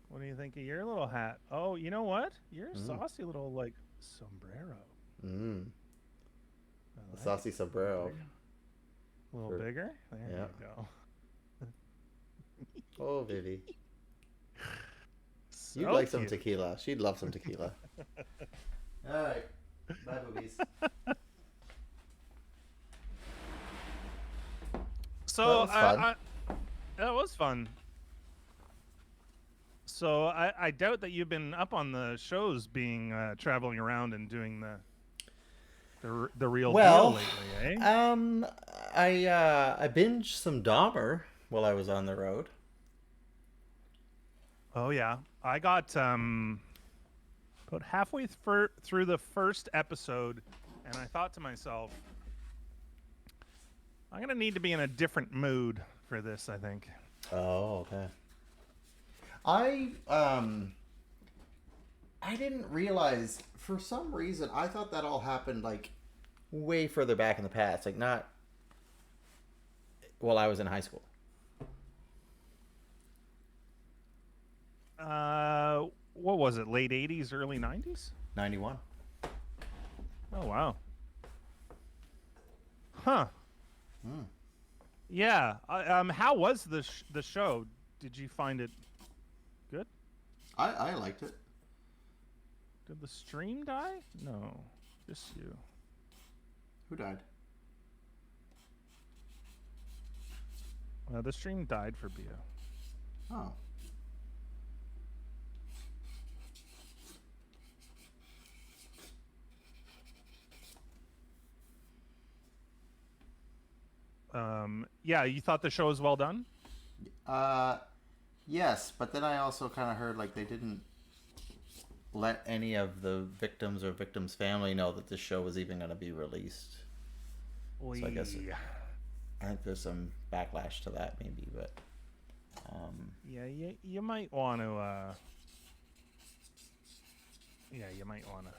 what do you think of your little hat? Oh, you know what? You're a Mm. saucy little like sombrero. Mm. I A like it. saucy sombrero. A little For, bigger. There yeah. you go. Oh, Vivi. You'd So like some cute. tequila. She'd love some tequila. All right. Bye, boobies. Well, that So was fun. that was fun. So I doubt that you've been up on the shows, being traveling around and doing the real deal Well, lately, eh? um, I binged some Dahmer while I was on the road. Oh yeah, I got about halfway through the first episode, and I thought to myself, I'm gonna need to be in a different mood for this. I think. Oh, okay. I I didn't realize for some reason I thought that all happened like way further back in the past, like not while I was in high school. What was it? Late '80s, early '90s? 91. Oh wow. Huh. Mm. Yeah. How was the show? Did you find it good? I liked it. Did the stream die? No, just you. Who died? The stream died for Bia. Oh. Yeah, you thought the show was well done? Uh, yes, but then I also kind of heard like they didn't let any of the victims or victims' family know that this show was even going to be released. So I think there's some backlash to that maybe, but Yeah, you might want to. Yeah, you might want to.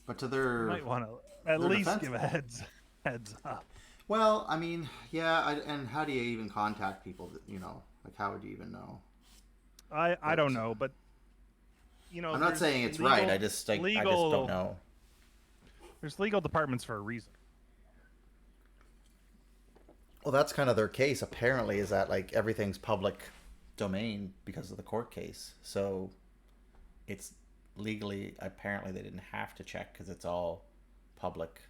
but to You might want to at their least defense. give a heads up. Well, I mean, yeah, and how do you even contact people that, like how would you even know? I But don't know, but I'm not there's saying it's legal, right. I just don't know. There's legal departments for a reason. Well, that's kind of their case apparently is that like everything's public domain because of the court case. So it's legally apparently they didn't have to check because it's all public.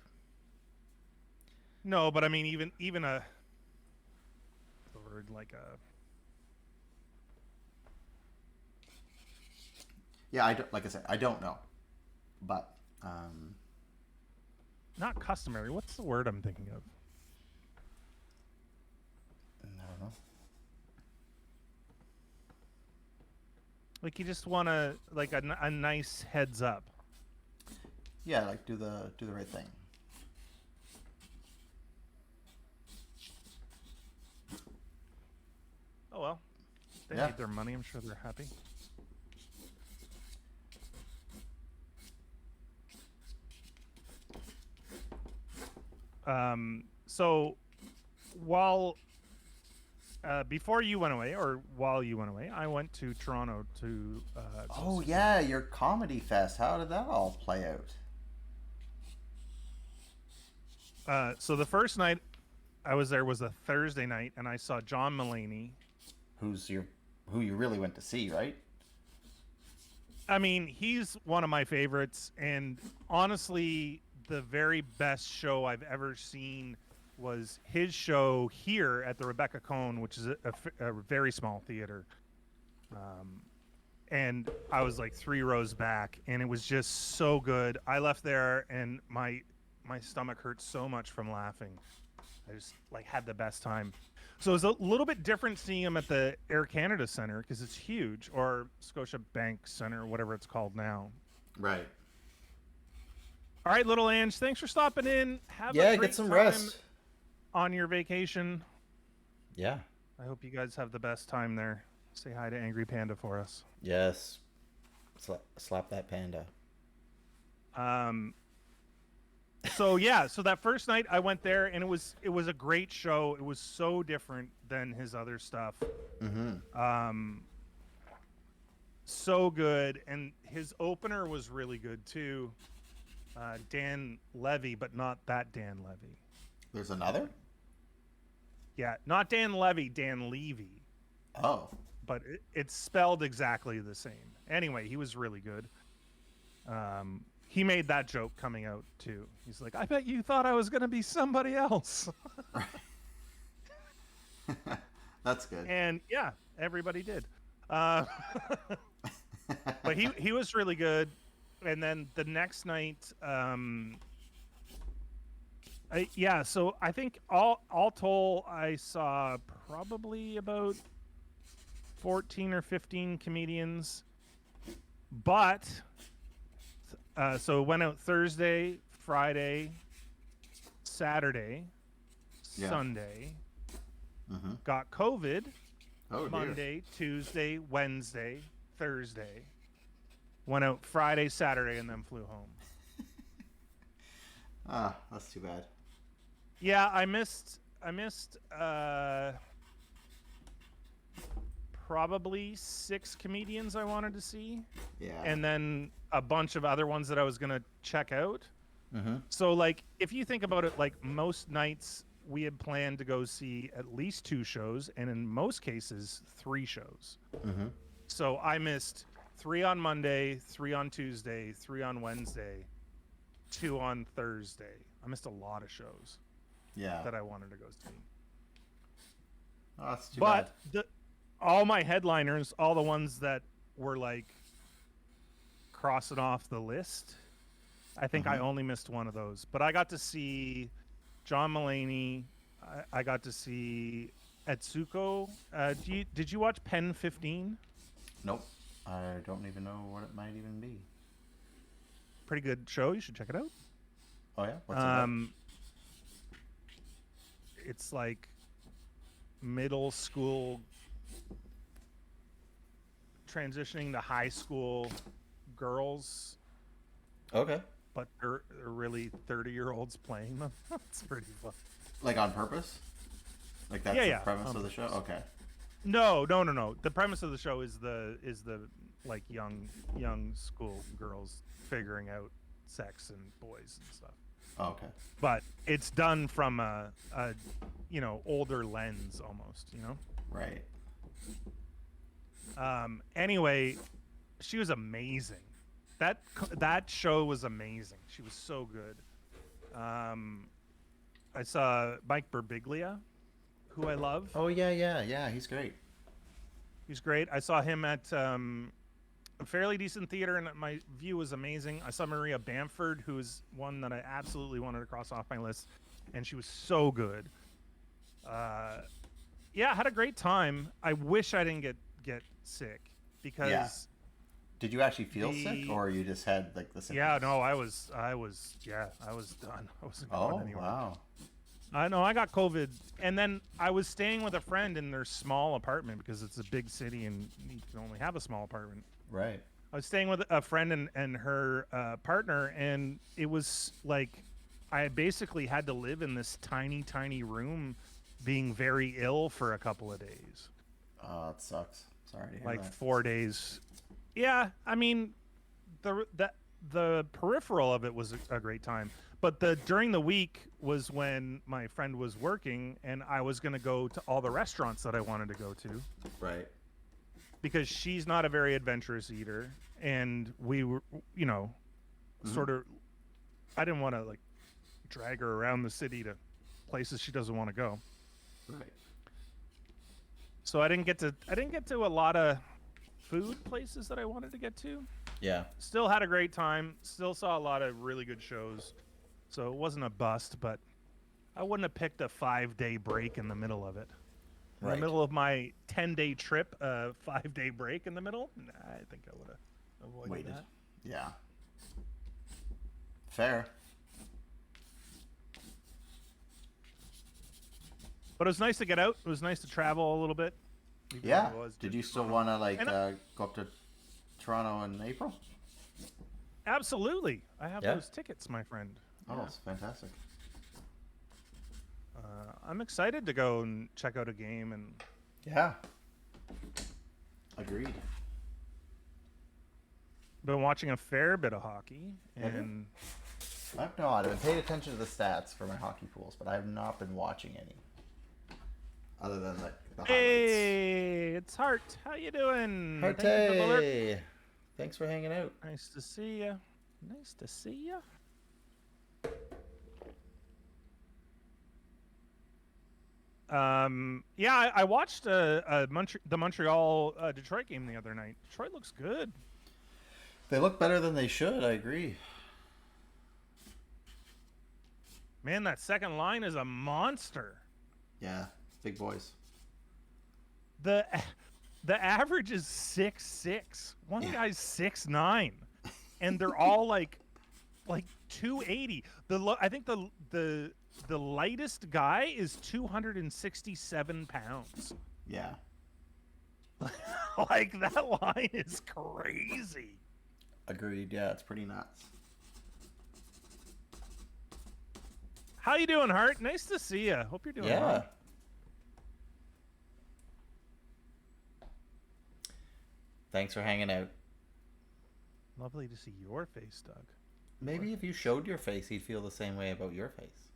No, but I mean even a word like a Yeah, I don't, like I said, I don't know, but not customary. What's the word I'm thinking of? I don't know. Like you just want to like a nice heads up. Yeah, like do the right thing. Oh well, they Yeah. made their money. I'm sure they're happy. So while before you went away, or while you went away, I went to Toronto to. Oh yeah, your comedy fest. How did that all play out? So the first night I was there was a Thursday night, and I saw John Mulaney. Who you really went to see, right? I mean, he's one of my favorites, and honestly, the very best show I've ever seen was his show here at the Rebecca Cohn, which is a very small theater. and I was like 3 rows back, and it was just so good. I left there, and my stomach hurt so much from laughing. I just like had the best time. So it's a little bit different seeing him at the Air Canada Center because it's huge, or Scotia Bank Center, whatever it's called now. Right. All right, little Ange, thanks for stopping in. Have a Yeah, great get some time rest. on your vacation. Yeah. I hope you guys have the best time there. Say hi to Angry Panda for us. Yes. Slap that panda. Um, so yeah, so that first night I went there, and it was a great show. It was so different than his other stuff. Mm-hmm. So good, and his opener was really good too. Dan Levy, but not that Dan Levy. There's another? Yeah, not Dan Levy, Dan Levy, Oh. but it's spelled exactly the same. Anyway, he was really good. He made that joke coming out too. He's like, "I bet you thought I was going to be somebody else." That's good. And yeah, everybody did. Uh, but he was really good. And then the next night, yeah. So I think all told, I saw probably about 14 or 15 comedians. But so it went out Thursday, Friday, Saturday, Yeah. Sunday. Mm-hmm. Got COVID. Oh, dear. Monday, Tuesday, Wednesday, Thursday. Went out Friday, Saturday, and then flew home. Ah, that's too bad. Yeah, I missed probably 6 comedians I wanted to see. Yeah. And then a bunch of other ones that I was gonna check out. Mm-hmm. So like if you think about it, like most nights we had planned to go see at least 2 shows, and in most cases 3 shows. Mm-hmm. So I missed 3 on Monday, 3 on Tuesday, 3 on Wednesday, 2 on Thursday. I missed a lot of shows Yeah. that I wanted to go see. Oh, that's too bad. But all my headliners, all the ones that were like crossing off the list, I think I only missed one of those. But I got to see John Mulaney. I got to see Etsuko. Did you watch Pen 15? Nope. I don't even know what it might even be. Pretty good show. You should check it out. Oh, yeah? What's it about? It's like middle school transitioning to high school girls, Okay. but they're really 30-year-olds playing them. It's pretty fun. Like on purpose? Like that's Yeah, the premise of the show? Okay. No. The premise of the show is the like young school girls figuring out sex and boys and stuff. Oh, okay. But it's done from a older lens almost, Right. Anyway, she was amazing. That show was amazing. She was so good. I saw Mike Birbiglia, who I love. Oh, yeah. He's great. He's great. I saw him at a fairly decent theater, and my view was amazing. I saw Maria Bamford, who is one that I absolutely wanted to cross off my list, and she was so good. Yeah, I had a great time. I wish I didn't get sick because. Yeah. Did you actually feel sick, or you just had like the symptoms? Yeah, no, I was done. I wasn't going anywhere. Wow. I know I got COVID, and then I was staying with a friend in their small apartment because it's a big city and you can only have a small apartment. Right. I was staying with a friend and her partner, and it was like I basically had to live in this tiny room, being very ill for a couple of days. Oh, it sucks. Sorry to hear Like that. 4 days. Yeah, I mean, the peripheral of it was a great time, but during the week was when my friend was working, and I was going to go to all the restaurants that I wanted to go to. Right. Because she's not a very adventurous eater, and we were, sort of. I didn't want to like drag her around the city to places she doesn't want to go. Right. So I didn't get to a lot of food places that I wanted to get to. Yeah. Still had a great time. Still saw a lot of really good shows. So it wasn't a bust, but I wouldn't have picked a 5-day break in the middle of it. In the Right. middle of my 10-day trip, a 5-day break in the middle? Nah, I think I would have avoided Waited. that. Yeah. Fair. But it was nice to get out. It was nice to travel a little bit. Yeah. Did you still want to like And go up to Toronto in April? absolutely. I have Yeah? those tickets, my friend. Oh, Yeah. it's fantastic. I'm excited to go and check out a game, and Yeah. Agreed. been watching a fair bit of hockey. Have you? And I've been paying attention to the stats for my hockey pools, but I have not been watching any. Other than like the highlights. hey, it's Hart. How you doing? Thank you for the alert. Hey, thanks for hanging out. Nice to see you. Nice to see you. Yeah, I watched the Montreal Detroit game the other night. Detroit looks good. They look better than they should. I agree. Man, that second line is a monster. Yeah, big boys. The average is 6'6". One Yeah. guy's 6'9", and they're all like 280. I think the lightest guy is 267 pounds. Yeah. Like, that line is crazy. Agreed. Yeah, it's pretty nuts. How you doing, Hart? Nice to see you. Hope you're doing Yeah. well. Thanks for hanging out. Lovely to see your face, Doug. Maybe if you showed your face, he'd feel the same way about your face.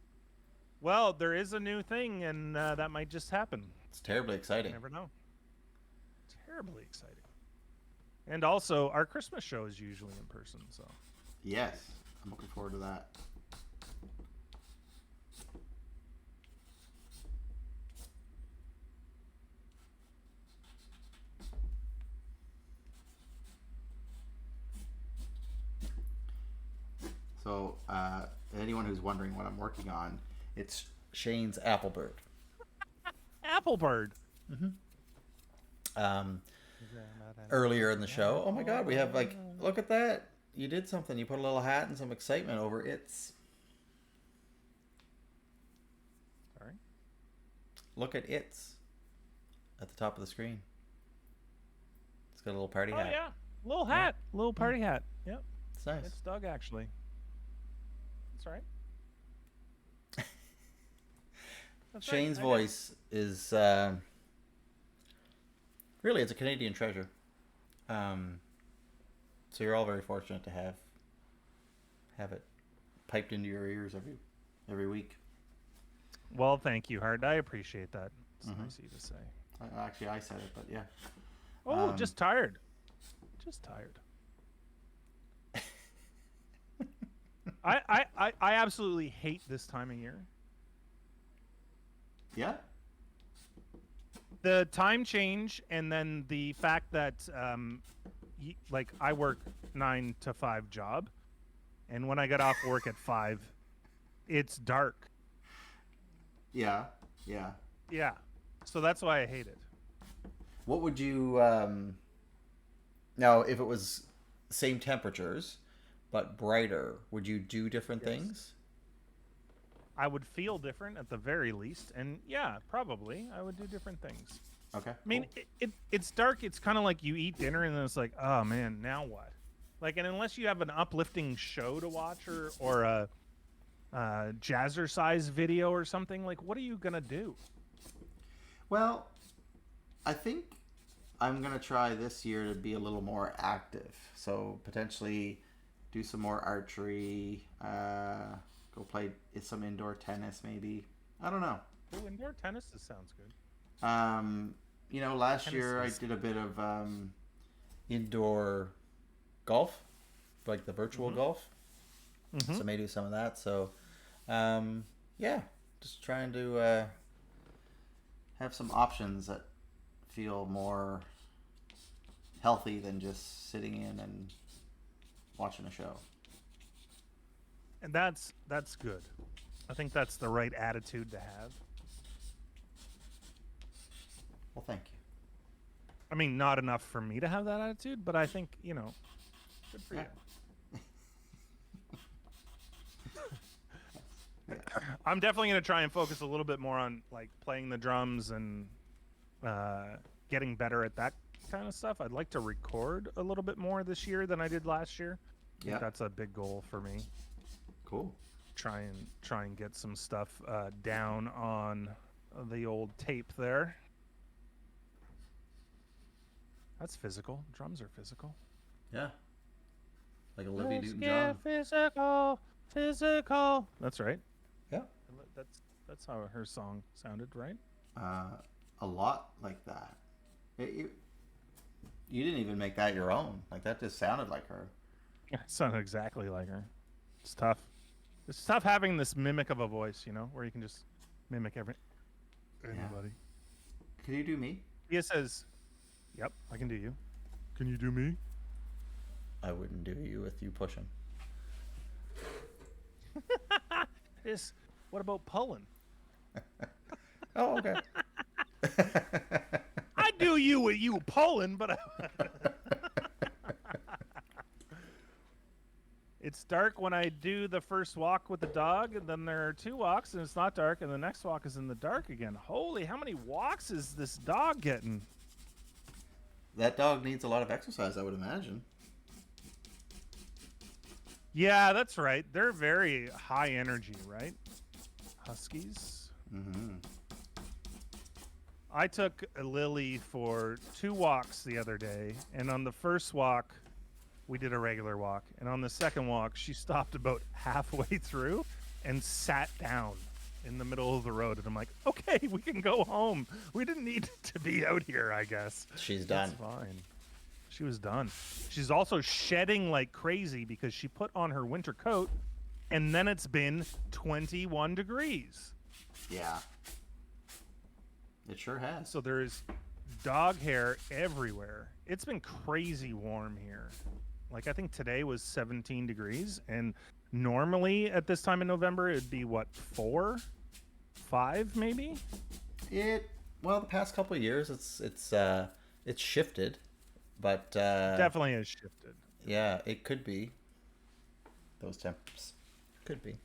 Well, there is a new thing, and that might just happen. It's terribly You exciting. never know. Terribly exciting. And also, our Christmas show is usually in person, so. Yes, I'm looking forward to that. So, anyone who's wondering what I'm working on, it's Shane's Applebird. Applebird. Earlier in the show, oh my God, we have like, look at that! You did something. You put a little hat and some excitement over its. Sorry. Look at its at the top of the screen. It's got a little party Oh, hat. yeah. Little hat. Little party hat. Yep. It's nice. It's Doug, actually. That's right. That's right. Shane's I know. voice is really, it's a Canadian treasure. So you're all very fortunate to have it piped into your ears every week. Well, thank you, Hart. I appreciate that. It's nice of you to say. Actually, I said it, but yeah. Oh, just tired. Just tired. I absolutely hate this time of year. Yeah. The time change, and then the fact that like, I work 9 to 5 job, and when I get off work at 5, it's dark. Yeah. Yeah. Yeah, so that's why I hate it. What would you now if it was same temperatures but brighter, would you do different things? I would feel different at the very least, and yeah, probably I would do different things. Okay. I mean, it's dark. It's kind of like you eat dinner and then it's like, oh man, now what? Like, and unless you have an uplifting show to watch, or a jazzercise video or something, like, what are you gonna do? Well, I think I'm gonna try this year to be a little more active. So potentially do some more archery. Go play some indoor tennis, maybe. I don't know. Ooh, indoor tennis, this sounds good. Last Tennis year I is- did a bit of indoor golf, like the virtual golf. Mhm. So maybe do some of that. So, yeah, just trying to have some options that feel more healthy than just sitting in and watching a show. And that's good. I think that's the right attitude to have. Well, thank you. I mean, not enough for me to have that attitude, but I think, you know, good for you. Yeah. I'm definitely going to try and focus a little bit more on like playing the drums and getting better at that kind of stuff. I'd like to record a little bit more this year than I did last year. I think that's a big goal for me. Cool. Try and get some stuff down on the old tape there. That's physical. Drums are physical. Yeah. Like Olivia Newton-John. Physical. That's right. Yeah. That's how her song sounded, right? A lot like that. You didn't even make that your own. Like that just sounded like her. It sounded exactly like her. It's tough. It's tough having this mimic of a voice, you know, where you can just mimic anybody. Yeah. Can you do me? He says, "Yep, I can do you. Can you do me?" I wouldn't do you with you pushing. What about pulling? Oh, okay. I do you with you pulling, but it's dark when I do the first walk with the dog, and then there are 2 walks, and it's not dark, and the next walk is in the dark again. Holy, how many walks is this dog getting? That dog needs a lot of exercise, I would imagine. Yeah, that's right. They're very high energy, right? Huskies. Mm-hmm. I took Lily for 2 walks the other day, and on the first walk, we did a regular walk, and on the second walk, she stopped about halfway through and sat down in the middle of the road, and I'm like, okay, we can go home. We didn't need to be out here, I guess. She's done. That's fine. She was done. She's also shedding like crazy because she put on her winter coat, and then it's been 21 degrees. Yeah. It sure has. So there's dog hair everywhere. It's been crazy warm here. Like, I think today was 17 degrees, and normally at this time in November, it'd be what, 4, 5 maybe? Well, the past couple of years, it's shifted, but Definitely has shifted. Yeah, it could be. Those temps could be.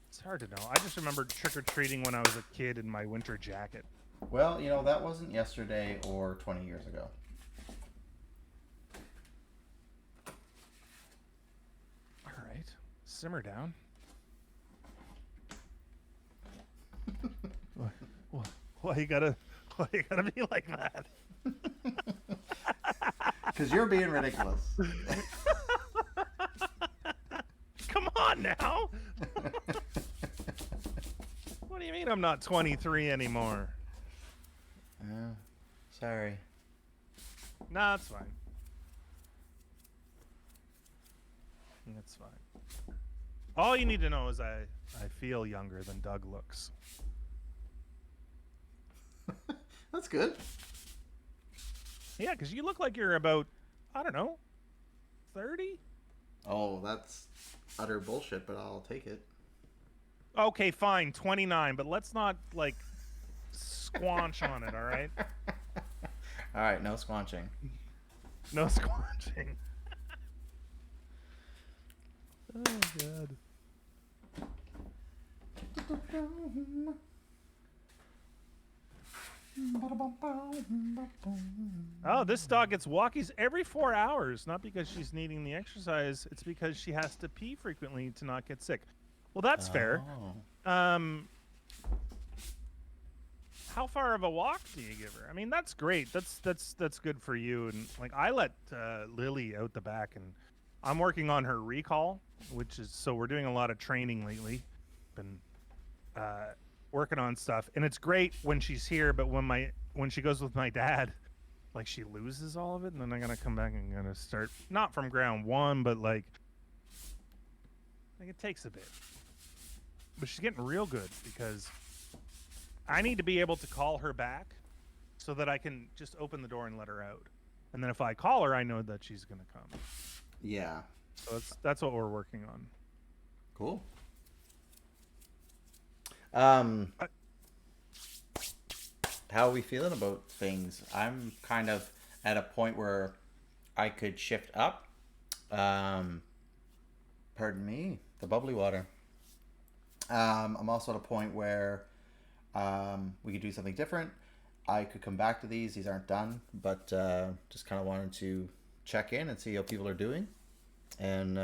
It's hard to know. I just remember trick-or-treating when I was a kid in my winter jacket. Well, you know, that wasn't yesterday or 20 years ago. All right. Simmer down. Why you gotta be like that? Because you're being ridiculous. Come on now. What do you mean I'm not 23 anymore? Sorry. Nah, it's fine. It's fine. All you need to know is I feel younger than Doug looks. That's good. Yeah, because you look like you're about, I don't know, 30? Oh, that's utter bullshit, but I'll take it. Okay, fine, 29, but let's not, like, squanch on it, all right? All right, no squanching. No squanching. Oh, God. Oh, this dog gets walkies every 4 hours. Not because she's needing the exercise. It's because she has to pee frequently to not get sick. Well, that's fair. How far of a walk do you give her? I mean, that's great. That's good for you. And like, I let Lily out the back, and I'm working on her recall, which is, so we're doing a lot of training lately. Been working on stuff, and it's great when she's here, but when she goes with my dad, like, she loses all of it, and then I'm gonna come back and gonna start, not from ground one, but like it takes a bit. But she's getting real good because I need to be able to call her back so that I can just open the door and let her out. and then if I call her, I know that she's gonna come. Yeah. So that's what we're working on. Cool. Uh, How are we feeling about things? I'm kind of at a point where I could shift up. Pardon me, the bubbly water. I'm also at a point where we could do something different. I could come back to these. These aren't done, but just kind of wanted to check in and see how people are doing. And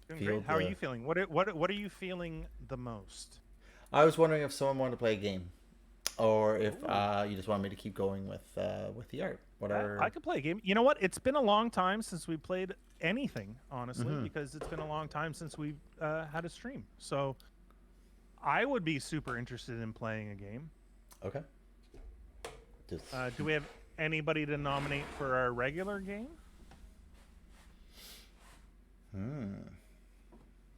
Doing great. How are you feeling? What are you feeling the most? I was wondering if someone wanted to play a game, or if you just want me to keep going with the art. Whatever. I could play a game. You know what? It's been a long time since we played anything, honestly, because it's been a long time since we've had a stream. So I would be super interested in playing a game. Okay. Do we have anybody to nominate for our regular game?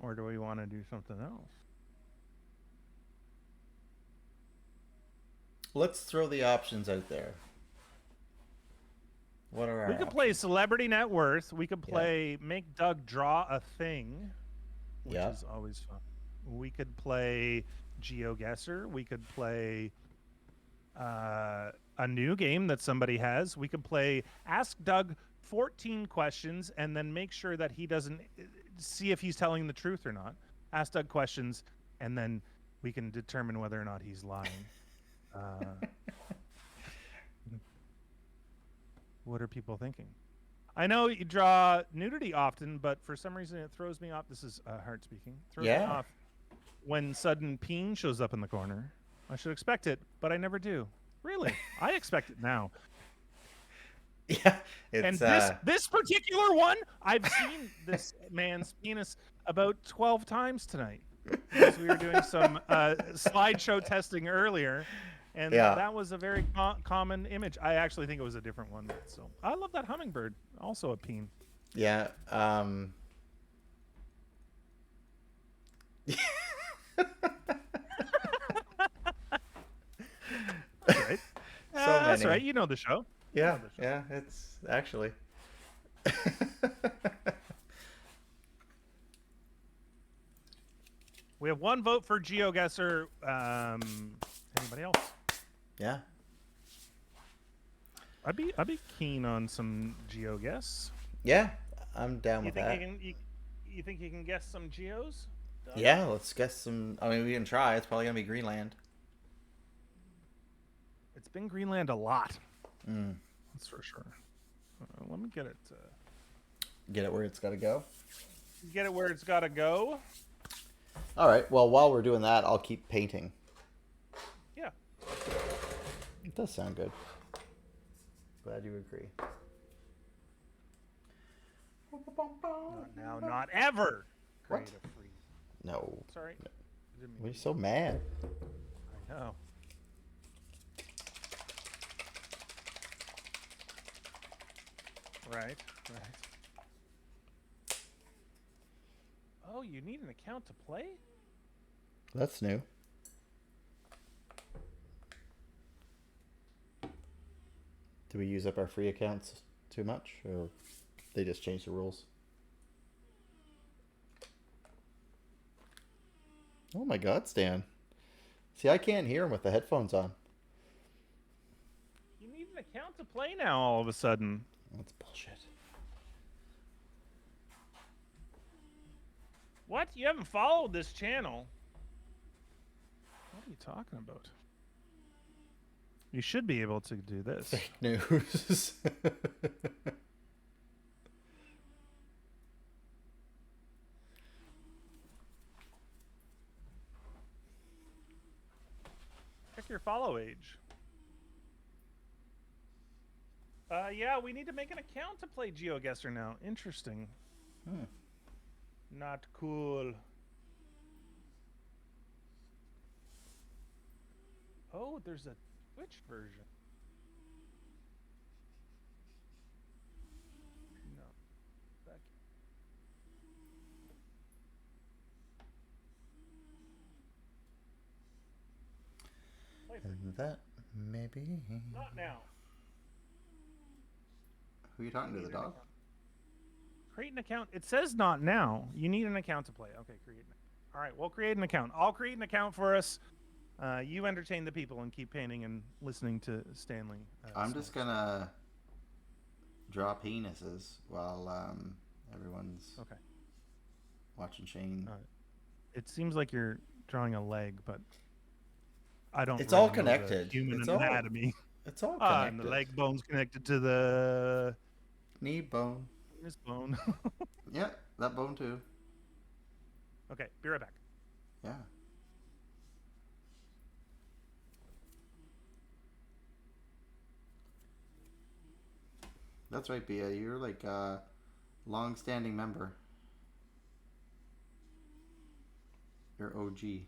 Or do we want to do something else? Let's throw the options out there. What are our We could play Celebrity Net Worth. We could play Make Doug Draw a Thing, which is always fun. We could play GeoGuessr. We could play a new game that somebody has. We could play Ask Doug 14 questions and then make sure that he doesn't see if he's telling the truth or not. Ask Doug questions, and then we can determine whether or not he's lying. What are people thinking? I know you draw nudity often, but for some reason it throws me off. This is Hart speaking. Throws me off when sudden peen shows up in the corner. I should expect it, but I never do. Really, I expect it now. Yeah, and this particular one, I've seen this man's penis about 12 times tonight. Because we were doing some slideshow testing earlier, and that was a very common image. I actually think it was a different one. So I love that hummingbird. Also a peen. Yeah. That's right. That's right. You know the show. Yeah. Yeah. It's actually. We have one vote for GeoGuessr. Anybody else? Yeah. I'd be keen on some GeoGuess. Yeah, I'm down with that. You think you can guess some geos? Yeah, let's guess some. I mean, we can try. It's probably gonna be Greenland. It's been Greenland a lot. That's for sure. Let me get it. Get it where it's got to go. Get it where it's got to go. All right. Well, while we're doing that, I'll keep painting. Yeah. It does sound good. Glad you agree. Not now, not ever. What? Freeze. No. Sorry. No. We're so mad. I know. Right. Oh, you need an account to play? That's new. Do we use up our free accounts too much, or they just changed the rules? Oh my God, Stan. See, I can't hear him with the headphones on. You need an account to play now all of a sudden. That's bullshit. What? You haven't followed this channel? What are you talking about? You should be able to do this. Fake news. Check your follow age. Yeah, we need to make an account to play GeoGuessr now. Interesting. Not cool. Oh, there's a Twitch version. No. Back. And that Maybe. Not now. Who are you talking to? The dog? Create an account. It says not now. You need an account to play. Okay, create an account. All right, we'll create an account. I'll create an account for us. You entertain the people and keep painting and listening to Stanley. I'm just gonna draw penises while everyone's Okay. watching Shane. It seems like you're drawing a leg, but I don't. It's really all know connected. the human It's anatomy. It's all connected. And the leg bone's connected to the knee bone. This bone. Yeah, that bone too. Okay, be right back. Yeah. That's right, Bia. You're like a long-standing member. You're OG.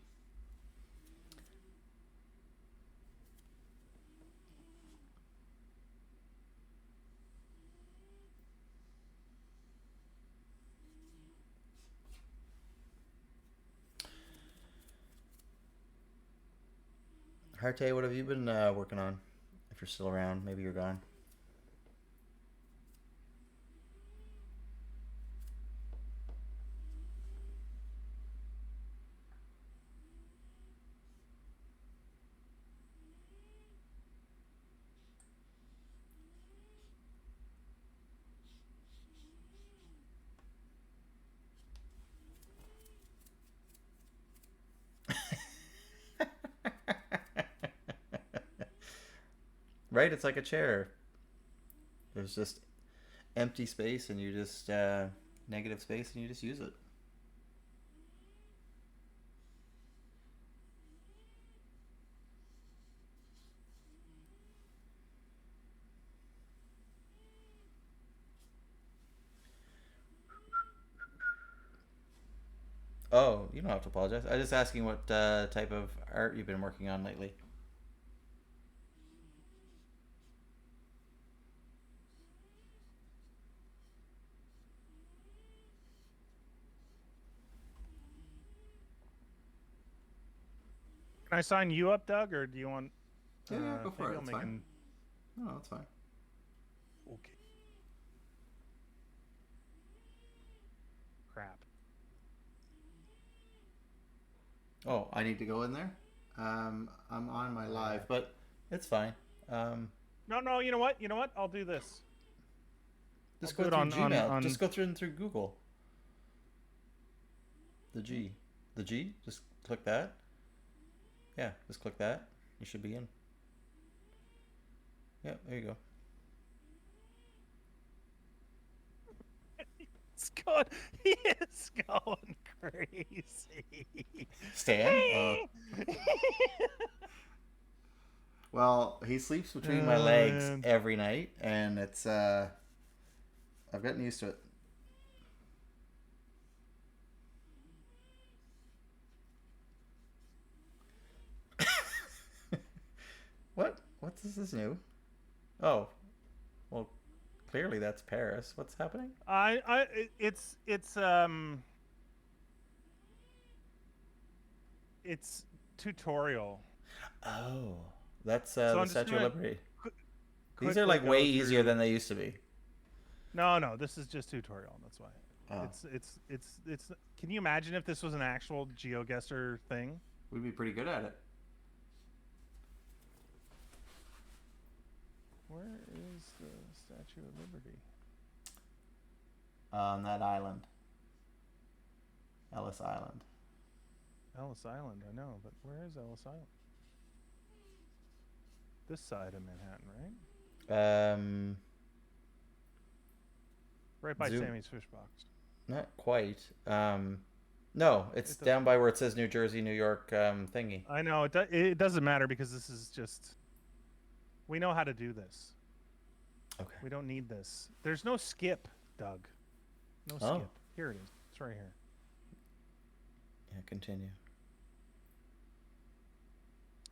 Harte, what have you been working on? If you're still around, maybe you're gone. Right? It's like a chair. There's just empty space and you just negative space and you just use it. Oh, you don't have to apologize. I'm just asking what type of art you've been working on lately. Can I sign you up, Doug, or do you want? Yeah, go for it. It's fine. No, it's fine. Okay. Crap. Oh, I need to go in there. I'm on my live, but it's fine. No. You know what? I'll do this. Just go through Gmail. Just go through Google. The G. Just click that. Yeah, just click that. You should be in. Yeah, there you go. He is going crazy. Stan? Well, he sleeps between my legs every night, and it's I've gotten used to it. What? This is new? Oh, well, clearly that's Paris. What's happening? It's tutorial. Oh, that's the Statue of Liberty. These are like way easier than they used to be. No, this is just tutorial. That's why. Oh. It's. Can you imagine if this was an actual GeoGuessr thing? We'd be pretty good at it. Where is the Statue of Liberty? On that island. Ellis Island. Ellis Island, I know, but where is Ellis Island? This side of Manhattan, right? Right by Sammy's Fish Box. Not quite. No, it's down by where it says New Jersey, New York thingy. I know. It doesn't matter because this is just... We know how to do this. Okay. We don't need this. There's no skip, Doug. No skip. Here it is. It's right here. Yeah, continue.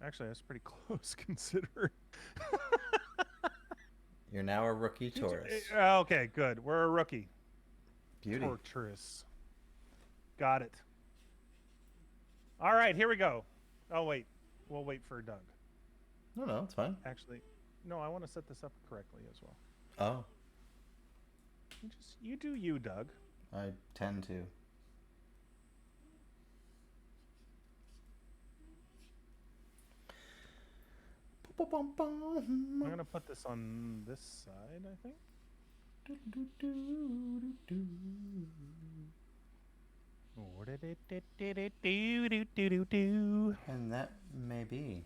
Actually, that's pretty close considering. You're now a rookie tourist. Okay, good. We're a rookie. Beauty. Torturous. Got it. All right, here we go. Oh, wait. We'll wait for Doug. No, it's fine. Actually, no, I want to set this up correctly as well. Oh, You do you, Doug. I tend to. I'm gonna put this on this side, I think. And that may be.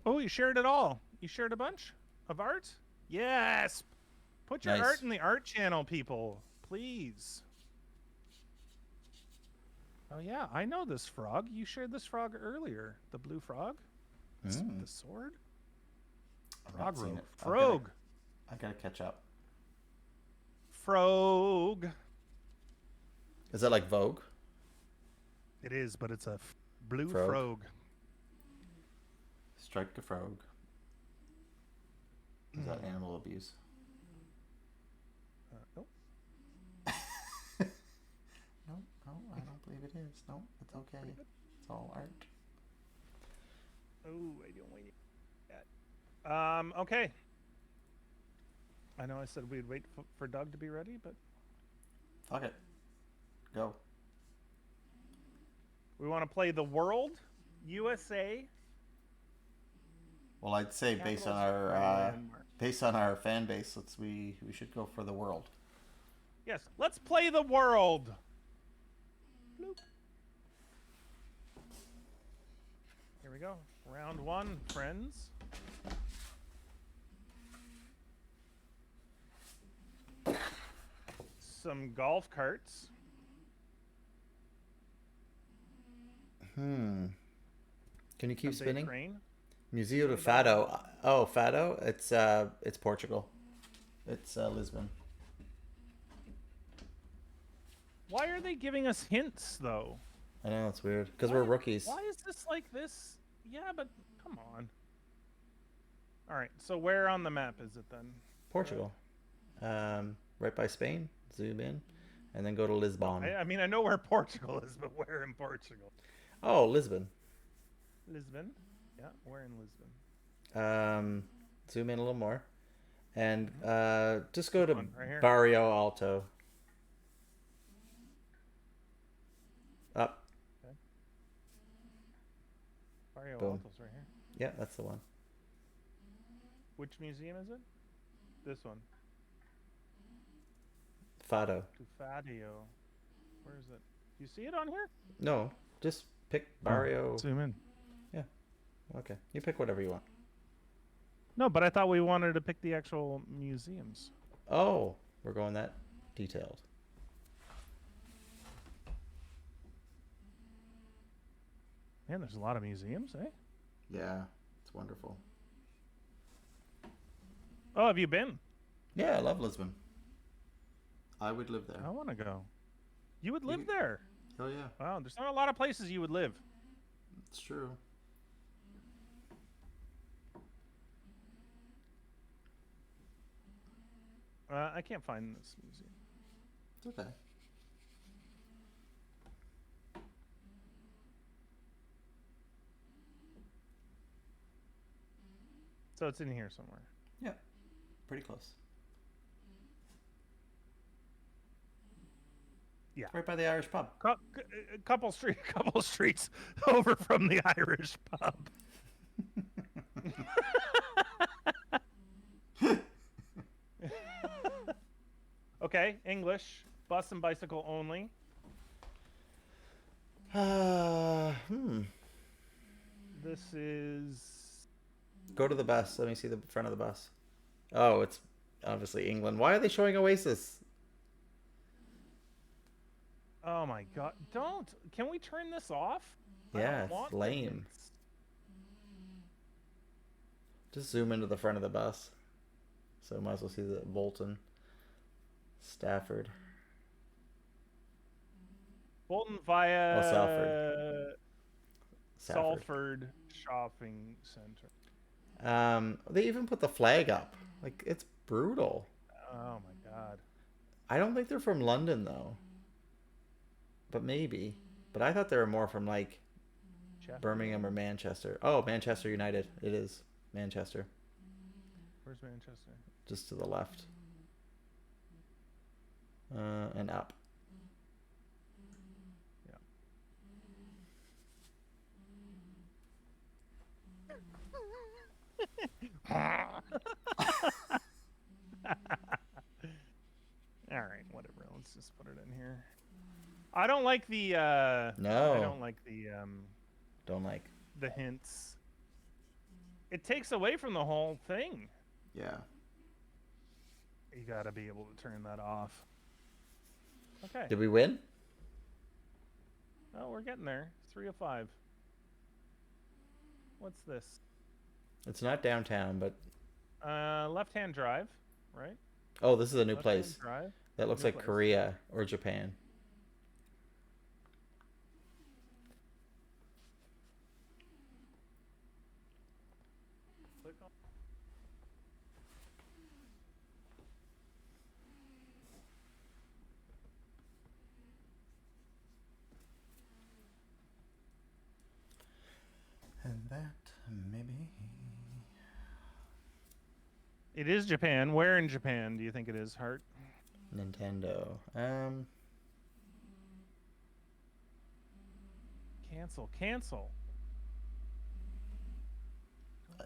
Oh, you shared it all. You shared a bunch of art? Yes. Put your Nice. art in the art channel, people. Please. Oh, yeah. I know this frog. You shared this frog earlier. The blue frog? The sword? I've not seen it. Frog. I gotta catch up. Frog. Is that like Vogue? It is, but it's a blue Frog. frog. Strike a frog. Is that animal abuse? Nope. No, I don't believe it is. No, it's okay. It's all art. Oh, I don't want that. Okay. I know I said we'd wait for Doug to be ready, but Fuck it. Go. we want to play the world, USA. Well, I'd say based on our fan base, we should go for the world. Yes, let's play the world. Bloop. Here we go. Round one, friends. Some golf carts. Can you keep A big spinning? crane. Museo de Fado. Oh, Fado. It's Portugal. It's Lisbon. Why are they giving us hints, though? I know, it's weird because we're rookies. Why is this like this? Yeah, but come on. All right, so where on the map is it then? Portugal. Right by Spain. Zoom in, and then go to Lisbon. I mean, I know where Portugal is, but where in Portugal? Oh, Lisbon. Lisbon? Yeah, where in Lisbon? Zoom in a little more, and just go to Right here. Barrio Alto. Up. Okay. Barrio Boom. Alto's right here. Yeah, that's the one. Which museum is it? This one. Fado. Tufadio. Where is it? Do you see it on here? No, just pick Barrio. Zoom in. Yeah. Okay. You pick whatever you want. No, but I thought we wanted to pick the actual museums. Oh, we're going that detailed. Man, there's a lot of museums, eh? Yeah, it's wonderful. Oh, have you been? Yeah, I love Lisbon. I would live there. I want to go. You would live You- there? Oh yeah, Wow, there's not a lot of places you would live. it's true. I can't find this museum. It's okay. So it's in here somewhere. Yeah, pretty close. Yeah. Right by the Irish pub. Couple streets over from the Irish pub. Okay, English, bus and bicycle only. This is Go to the bus. Let me see the front of the bus. Oh, it's obviously England. Why are they showing Oasis? Oh my god. Don't. Can we turn this off? I Yeah, don't it's want the lame. hints. Just zoom into the front of the bus. So might as well see the Bolton, Stafford. Bolton via Salford. Salford Shopping Center. They even put the flag up. Like, it's brutal. Oh my god. I don't think they're from London though. But maybe. But I thought they were more from like Sheffield. Birmingham or Manchester. Oh, Manchester United. It is. Manchester. Where's Manchester? Just to the left. And up. Yeah. All right, whatever. Let's just put it in here. I don't like the No. I don't like the Don't like. the hints. It takes away from the whole thing. Yeah. You got to be able to turn that off. Okay. Did we win? Oh, we're getting there. 3 of 5. What's this? It's not downtown, but Left-hand drive, right? oh, this is a new Left-hand place. drive. That looks New like place. Korea or Japan. Click on. And that maybe. It is Japan. Where in Japan do you think it is, Hart? Nintendo. Cancel. Cancel.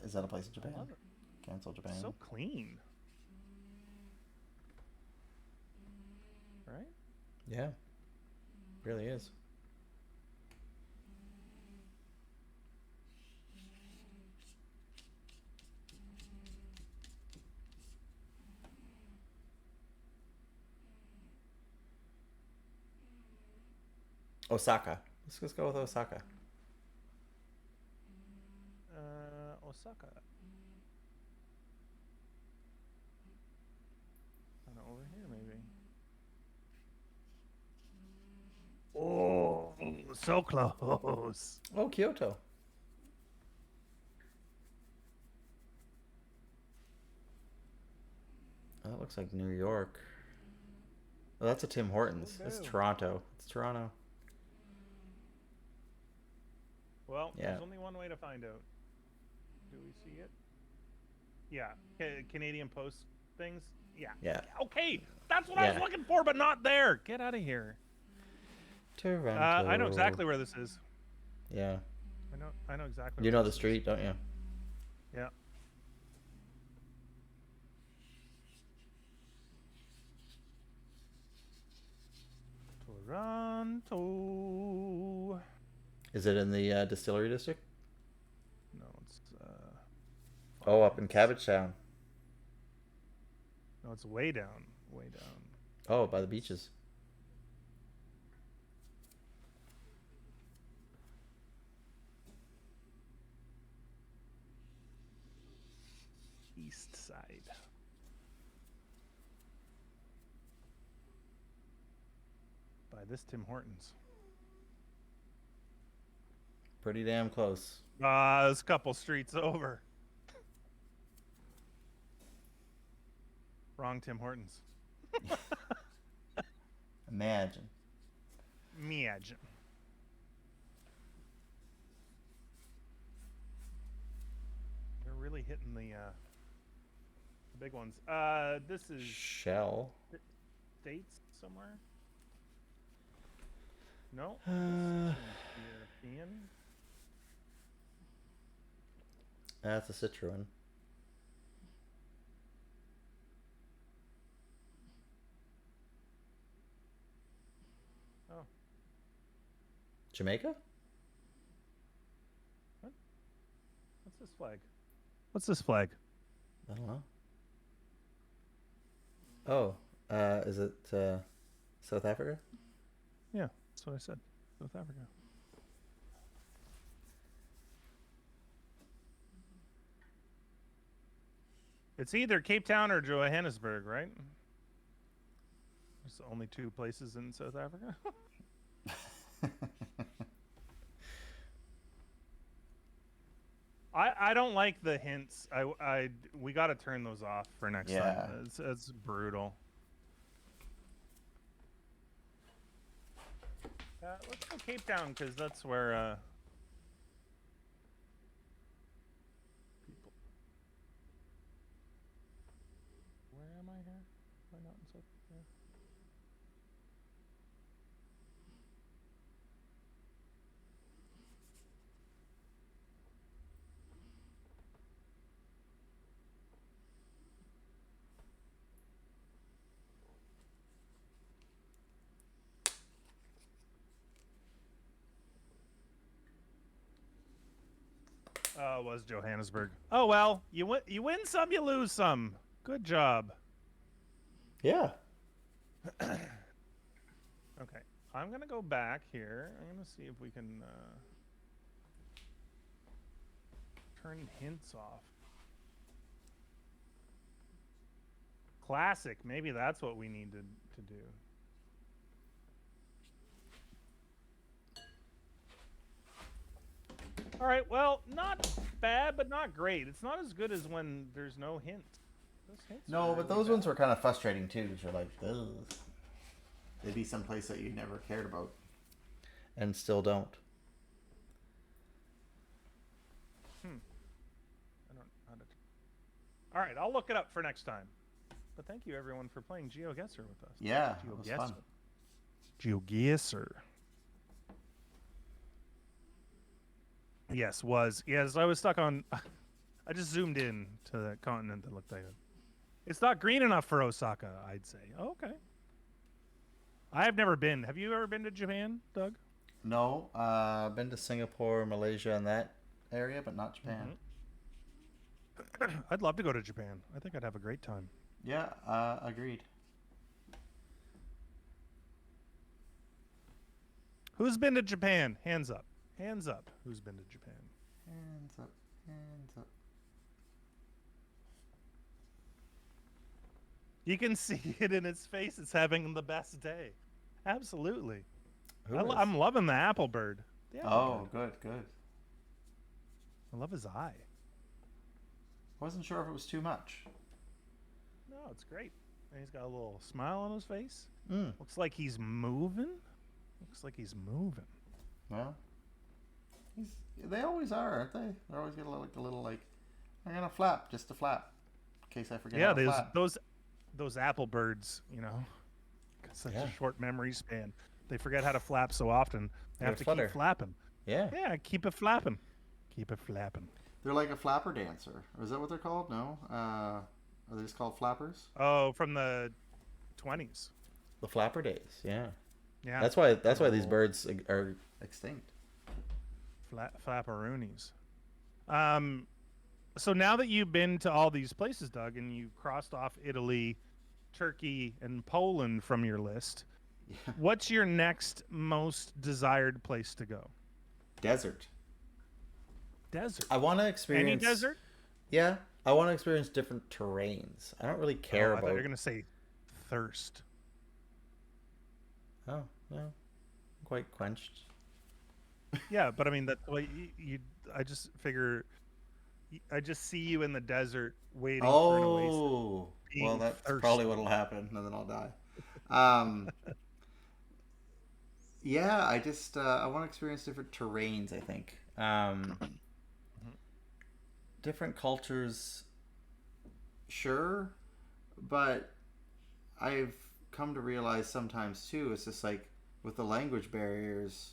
Is that a place in I Japan? love it. Cancel Japan. So clean. Right? Yeah. Really is. Osaka. Let's just go with Osaka. Osaka. Kind of over here, maybe. Oh, so close. Oh, Kyoto. Oh, that looks like New York. Oh, that's a Tim Hortons. Oh, That's no. Toronto. It's Toronto. Well, Yeah. there's only one way to find out. Do we see it? Yeah. Canadian Post things? Yeah. Yeah. Okay. That's what I was Yeah. looking for, but not there. Get out of here. Toronto. I know exactly where this is. Yeah. I know exactly. You where know the this is. street, don't you? Yeah. Toronto. Is it in the distillery district? No, it's Oh, up in Cabbage Town. No, it's way down. Way down. Oh, by the beaches. East side. By this Tim Hortons. Pretty damn close. It's a couple streets over. Wrong Tim Hortons. Imagine. Imagine. They're really hitting the big ones. This is Shell. States somewhere? No? European? That's a Citroen. Oh. Jamaica? What's this flag? What's this flag? I don't know. Oh, is it South Africa? Yeah, that's what I said. South Africa. It's either Cape Town or Johannesburg, right? There's only 2 places in South Africa. I don't like the hints. We got to turn those off for next time. It's brutal. Let's go Cape Town because that's where people. here? Why not in South Korea? Oh, it was Johannesburg. Oh well, you win some, you lose some. Good job. Yeah. Okay, I'm gonna go back here. I'm gonna see if we can turn hints off. Classic. Maybe that's what we need to do. All right. Well, not bad, but not great. It's not as good as when there's no hint. Those hints No, are but really those bad. ones were kind of frustrating too, because you're like, ugh. They'd be someplace that you never cared about, and still don't. I don't know how to. All right, I'll look it up for next time. But thank you everyone for playing GeoGuessr with us. Yeah, it was fun. GeoGuessr. Yes, was. Yes, I was stuck on. I just zoomed in to the continent that looked like it. It's not green enough for Osaka, I'd say. Oh, okay. I have never been. Have you ever been to Japan, Doug? No, I've been to Singapore, Malaysia, and that area, but not Japan. Mm-hmm. I'd love to go to Japan. I think I'd have a great time. Yeah, agreed. Who's been to Japan? Hands up. Hands up. Who's been to Japan? Hands up, hands up. You can see it in its face. It's having the best day. Absolutely. I'm loving the apple bird. The apple bird. Good. I love his eye. Wasn't sure if it was too much. No, it's great. And he's got a little smile on his face. Mm. Looks like he's moving. Well, they always are, aren't they? They always get a little like, I'm gonna flap, just to flap, in case I forget. Yeah, how to flap. those apple birds, got such a short memory span. They forget how to flap so often. They have to keep flapping. Yeah. Yeah, keep it flapping. Keep it flapping. They're like a flapper dancer. Or is that what they're called? No. Are they just called flappers? Oh, from the 20s. The flapper days. Yeah. Yeah. That's why these birds are extinct. Flapperoonies. So now that you've been to all these places, Doug, and you crossed off Italy, Turkey, and Poland from your list, what's your next most desired place to go? Desert. Desert. I want to experience any desert. Yeah, I want to experience different terrains. I don't really care about. I thought you were gonna say thirst. Oh no, I'm quite quenched. Yeah, but I mean that's what you. I just figure. I just see you in the desert waiting for an oasis. Oh, well, that's thirsty. probably what'll happen, and then I'll die. Yeah, I just I want to experience different terrains. I think different cultures, sure, but I've come to realize sometimes too. It's just like with the language barriers.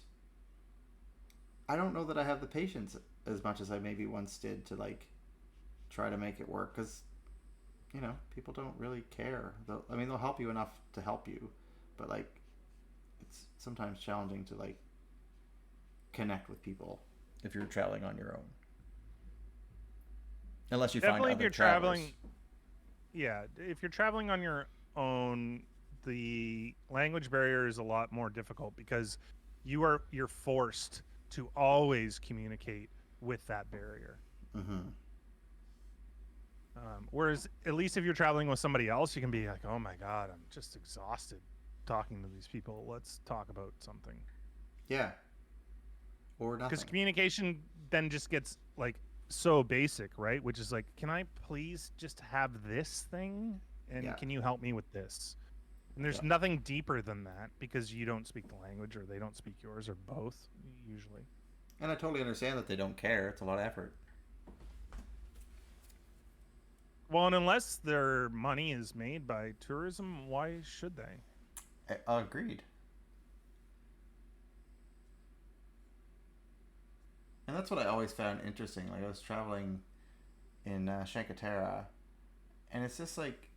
I don't know that I have the patience as much as I maybe once did to like try to make it work, because people don't really care. They'll help you enough to help you, but like it's sometimes challenging to like connect with people if you're traveling on your own, unless you Definitely find if you're other travelers. traveling. Yeah, if you're traveling on your own, the language barrier is a lot more difficult because you're forced to always communicate with that barrier. Mm-hmm. Whereas at least if you're traveling with somebody else, you can be like, oh my God, I'm just exhausted talking to these people. Let's talk about something. Yeah. Or nothing. Because communication then just gets like so basic, right? Which is like, can I please just have this thing? And can you help me with this? And there's nothing deeper than that because you don't speak the language or they don't speak yours or both usually. And I totally understand that they don't care. It's a lot of effort. Well, and unless their money is made by tourism, why should they? Agreed. And that's what I always found interesting. Like I was traveling in Shankatera, and it's just like,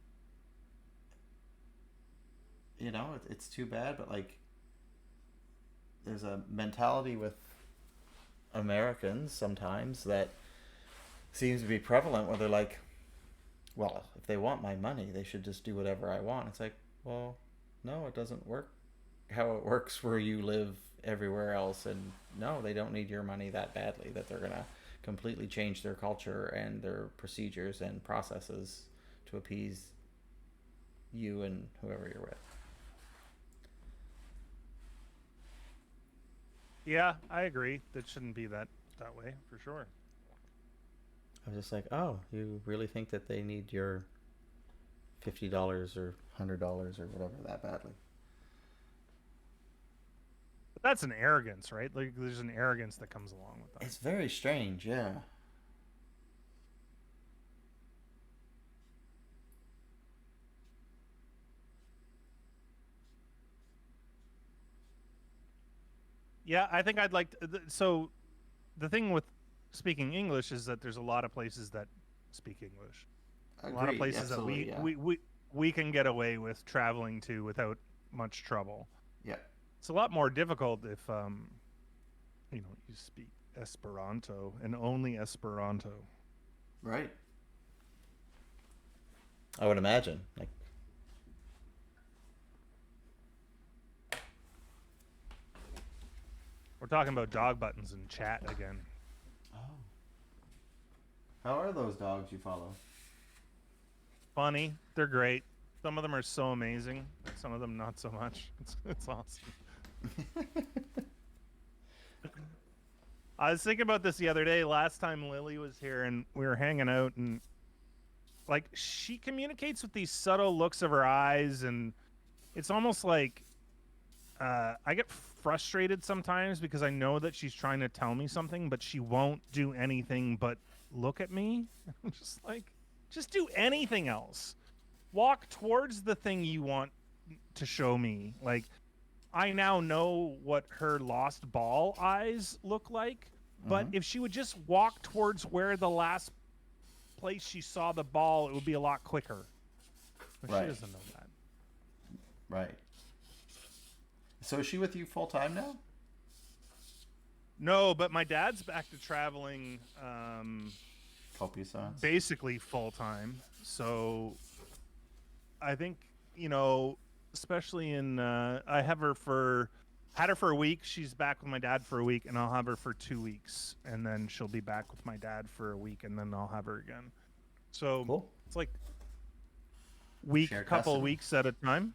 it's too bad, but like there's a mentality with Americans sometimes that seems to be prevalent where they're like, well, if they want my money, they should just do whatever I want. It's like, well, no, it doesn't work how it works where you live everywhere else. And no, they don't need your money that badly that they're going to completely change their culture and their procedures and processes to appease you and whoever you're with. Yeah, I agree. That shouldn't be that way for sure. I was just like, oh, you really think that they need your $50 or $100 or whatever that badly? But that's an arrogance, right? Like there's an arrogance that comes along with that. It's very strange, yeah. Yeah, I think I'd like so the thing with speaking English is that there's a lot of places that speak English. A lot of Agreed, places that absolutely, yeah. we can get away with traveling to without much trouble. Yeah, It's a lot more difficult if you speak Esperanto and only Esperanto. right. I would imagine. Like, We're talking about dog buttons in chat again. oh, how are those dogs you follow? Funny, they're great. Some of them are so amazing, some of them not so much. It's awesome. I was thinking about this the other day. Last time Lily was here and we were hanging out, and like she communicates with these subtle looks of her eyes, and it's almost like I get frustrated sometimes because I know that she's trying to tell me something, but she won't do anything but look at me. I'm just like, just do anything else. Walk towards the thing you want to show me. Like, I now know what her lost ball eyes look like, but Mm-hmm. if she would just walk towards where the last place she saw the ball, it would be a lot quicker. But she Right, doesn't know that. right. So is she with you full time now? No, but my dad's back to traveling Copious amounts. basically full time. So I think, especially in I have her for had her for a week. She's back with my dad for a week, and I'll have her for 2 weeks, and then she'll be back with my dad for a week, and then I'll have her again. So Cool. it's like Shared couple of custody. weeks at a time.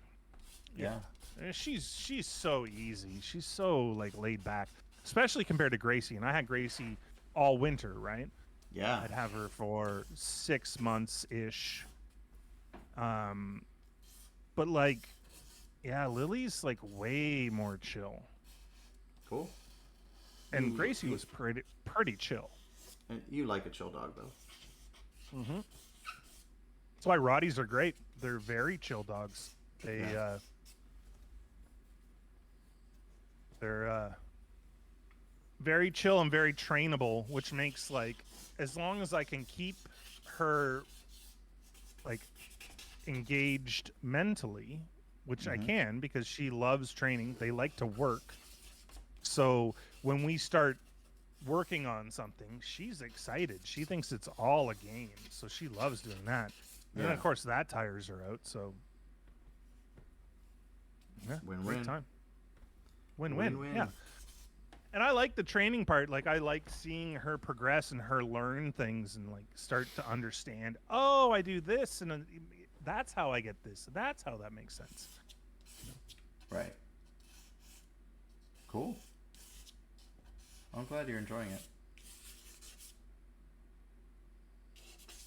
Yeah. Yeah. She's so easy. She's so like laid back, especially compared to Gracie. And I had Gracie all winter, right? Yeah. I'd have her for 6 months ish. Um, but like, yeah, Lily's like way more chill, Cool. and You, Gracie you, was pretty chill. you like a chill dog though. Mm-hmm. That's why Rotties are great. They're very chill dogs. They Yeah. they're very chill and very trainable, which makes like as long as I can keep her like engaged mentally, which I Mm-hmm. can because she loves training. They like to work. So when we start working on something, she's excited. She thinks it's all a game. So she loves doing that. And then Yeah. of course that tires her out. So yeah, Win-win. great time. Win-win. Win-win. Yeah. And I like the training part. Like I like seeing her progress and her learn things and like start to understand. Oh, I do this, and that's how I get this. That's how that makes sense. Right. Cool. I'm glad you're enjoying it.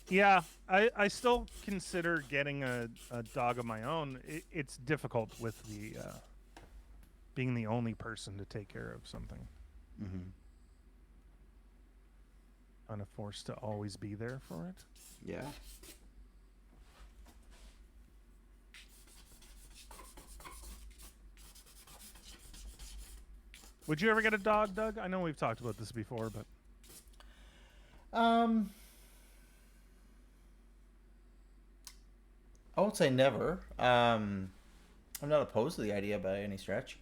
Yeah, I still consider getting a dog of my own. It's difficult with the being the only person to take care of something. Mm-hmm. Kind of forced to always be there for it. Yeah. Would you ever get a dog, Doug? I know we've talked about this before, but Um, I won't say never. I'm not opposed to the idea by any stretch.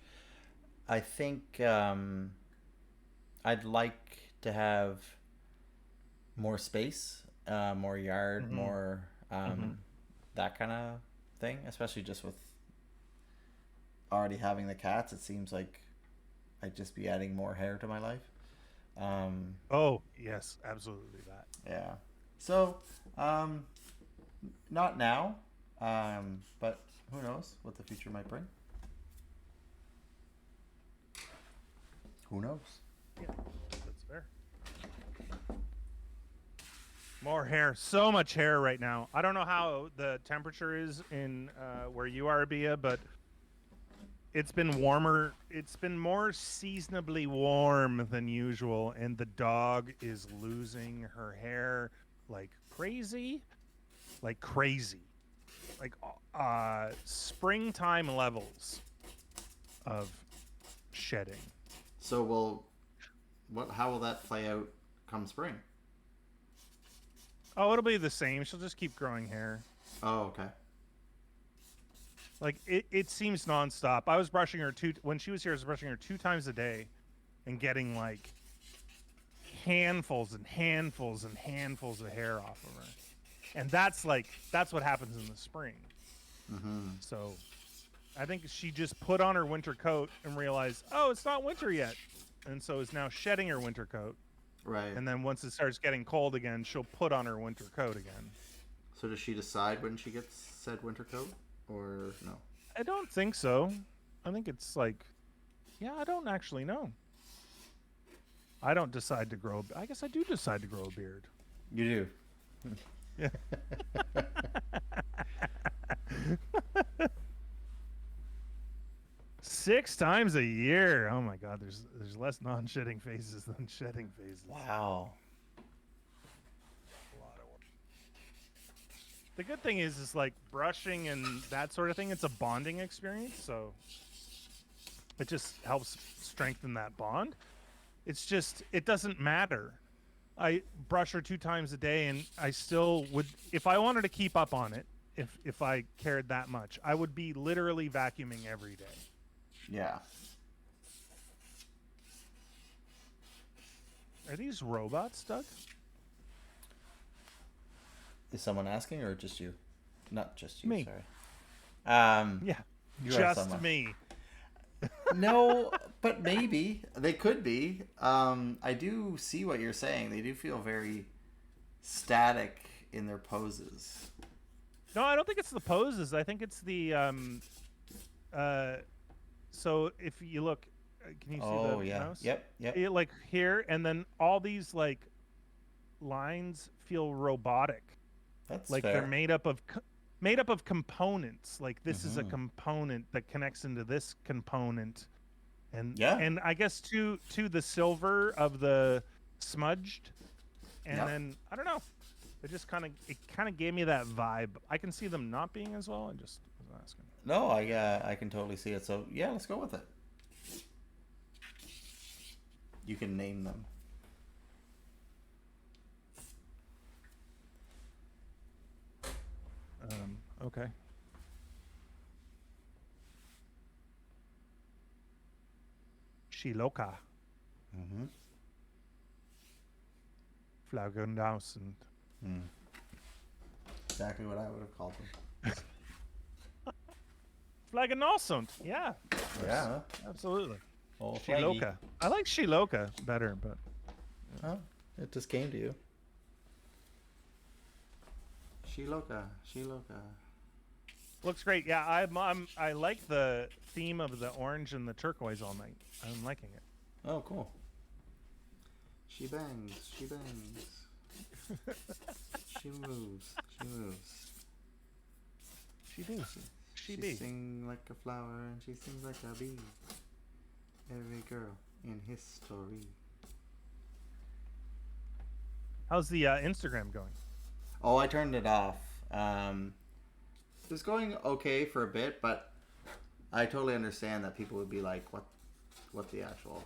I think I'd like to have more space, more yard, mm-hmm. more Mm-hmm. that kind of thing. Especially just with already having the cats, it seems like I'd just be adding more hair to my life. Um, Oh yes, absolutely that. yeah. So, um, not now, but who knows what the future might bring. Who knows? Yeah, that's fair. More hair, so much hair right now. I don't know how the temperature is in where you are, Bia, but it's been warmer. It's been more seasonably warm than usual, and the dog is losing her hair like crazy, like crazy, like springtime levels of shedding. So will what? How will that play out come spring? Oh, it'll be the same. She'll just keep growing hair. Oh, okay. Like it seems nonstop. I was brushing her when she was here. I was brushing her 2 times a day, and getting like handfuls and handfuls and handfuls of hair off of her. And that's what happens in the spring. Mm-hmm. So I think she just put on her winter coat and realized, oh, it's not winter yet, and so is now shedding her winter coat. Right. And then once it starts getting cold again, she'll put on her winter coat again. So does she decide when she gets said winter coat, or no? I don't think so. I think it's like, yeah, I don't actually know. I don't decide to grow. I guess I do decide to grow a beard. You do. Yeah. 6 times a year. Oh my God. There's less non-shedding phases than shedding phases. Wow. A lot of work. The good thing is like brushing and that sort of thing. It's a bonding experience, so it just helps strengthen that bond. It's just it doesn't matter. I brush her 2 times a day, and I still would, if I wanted to keep up on it, if I cared that much, I would be literally vacuuming every day. Yeah. Are these robots, Doug? Is someone asking, or just you? Not just you. Me. Sorry. Yeah, You are just someone. me. No, but maybe they could be. I do see what you're saying. They do feel very static in their poses. No, I don't think it's the poses. I think it's the so if you look, can you see Oh the yeah. mouse? Yep. Yep. Like here, and then all these like lines feel robotic. That's Like fair. they're made up of components. Like this is a component that connects into this component, and Yeah. and I guess to the silver of the smudged, and Yep. then I don't know. It kind of gave me that vibe. I can see them not being as well. I just was asking. No, I can totally see it. So yeah, let's go with it. You can name them. Okay. Shiloka, Mm-hmm. Flaugendaus, and Exactly what I would have called them. Flagenosunt. Yeah, Yeah. absolutely. Oh, Flaggy. Shiloka. I like Shiloka better, but Oh, it just came to you. Shiloka. looks great. Yeah, I like the theme of the orange and the turquoise all night. I'm liking it. Oh, cool. She bangs. She moves. She do. She be. sings like a flower and she sings like a bee. Every girl in history. How's the Instagram going? Oh, I turned it off. It was going okay for a bit, but I totally understand that people would be like, "What the actual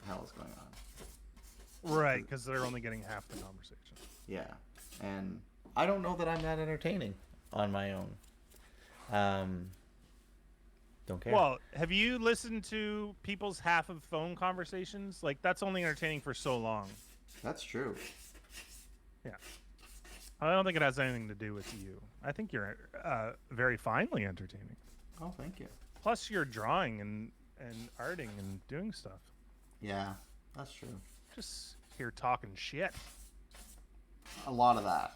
the hell is going on. Right, because they're only getting half the conversation. Yeah, and I don't know that I'm that entertaining on my own. Don't care. Well, have you listened to people's half of phone conversations? Like, that's only entertaining for so long. That's true. Yeah. I don't think it has anything to do with you. I think you're very finely entertaining. Oh, thank you. Plus, you're drawing and arting and doing stuff. Yeah, that's true. Just here talking shit. A lot of that.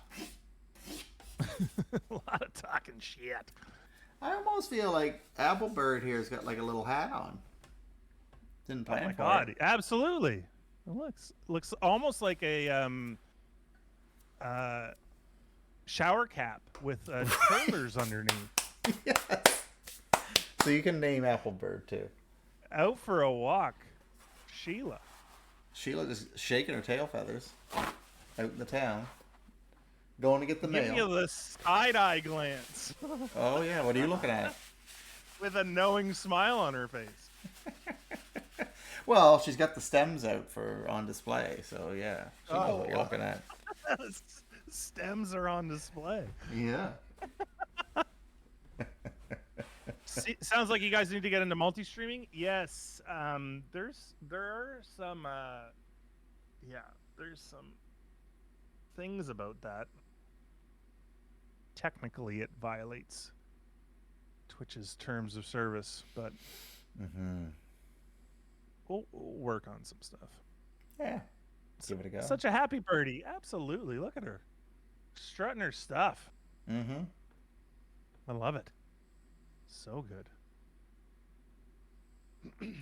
A lot of talking shit. I almost feel like Applebird here's got like a little hat on. Didn't plan Oh my for god! it. Absolutely. It looks almost like a shower cap with curlers underneath. Yes. So you can name Applebird too. Out for a walk, Sheila. Sheila just shaking her tail feathers out in the town. Going to get the Giving mail. you the side-eye glance Oh yeah, what are you looking at? with a knowing smile on her face. Well, she's got the stems out for on display, so yeah, she knows what you're wow. looking at. Stems are on display. Yeah. Sounds like you guys need to get into multi-streaming. Yes, there are some there's some things about that. Technically, it violates Twitch's terms of service, but we'll work on some stuff. Yeah. Give it a go. Such a happy birdie. Absolutely. Look at her. Strutting her stuff. Mm-hmm. I love it. So good.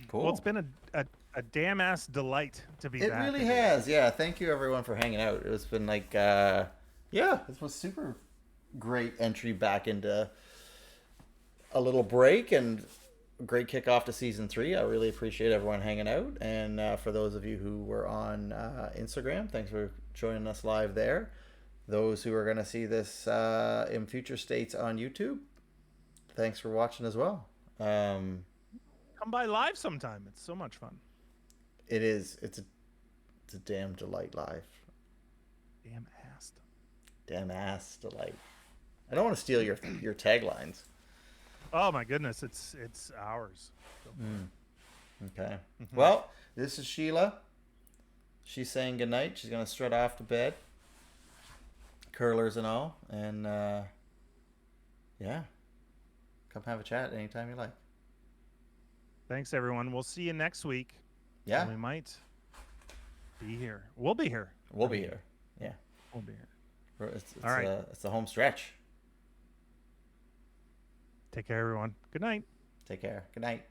Cool. Well, it's been a damn ass delight to be It back. really again. has. Yeah. Thank you everyone for hanging out. It's been like, yeah, this was super great entry back into a little break and great kickoff to season 3. I really appreciate everyone hanging out. And for those of you who were on Instagram, thanks for joining us live there. Those who are going to see this in future states on YouTube, thanks for watching as well. Come by live sometime. It's so much fun. It is. It's a damn delight live. Damn ass. Damn ass delight. I don't want to steal your taglines. Oh my goodness, it's ours. Okay. Well, this is Sheila. She's saying goodnight. She's going to strut off to bed. Curlers and all. And, yeah. Come have a chat anytime you like. Thanks, everyone. We'll see you next week. Yeah. We might be here. We'll be here. We'll be here. Yeah. We'll be here. It's All right. It's the home stretch. Take care, everyone. Good night. Take care. Good night.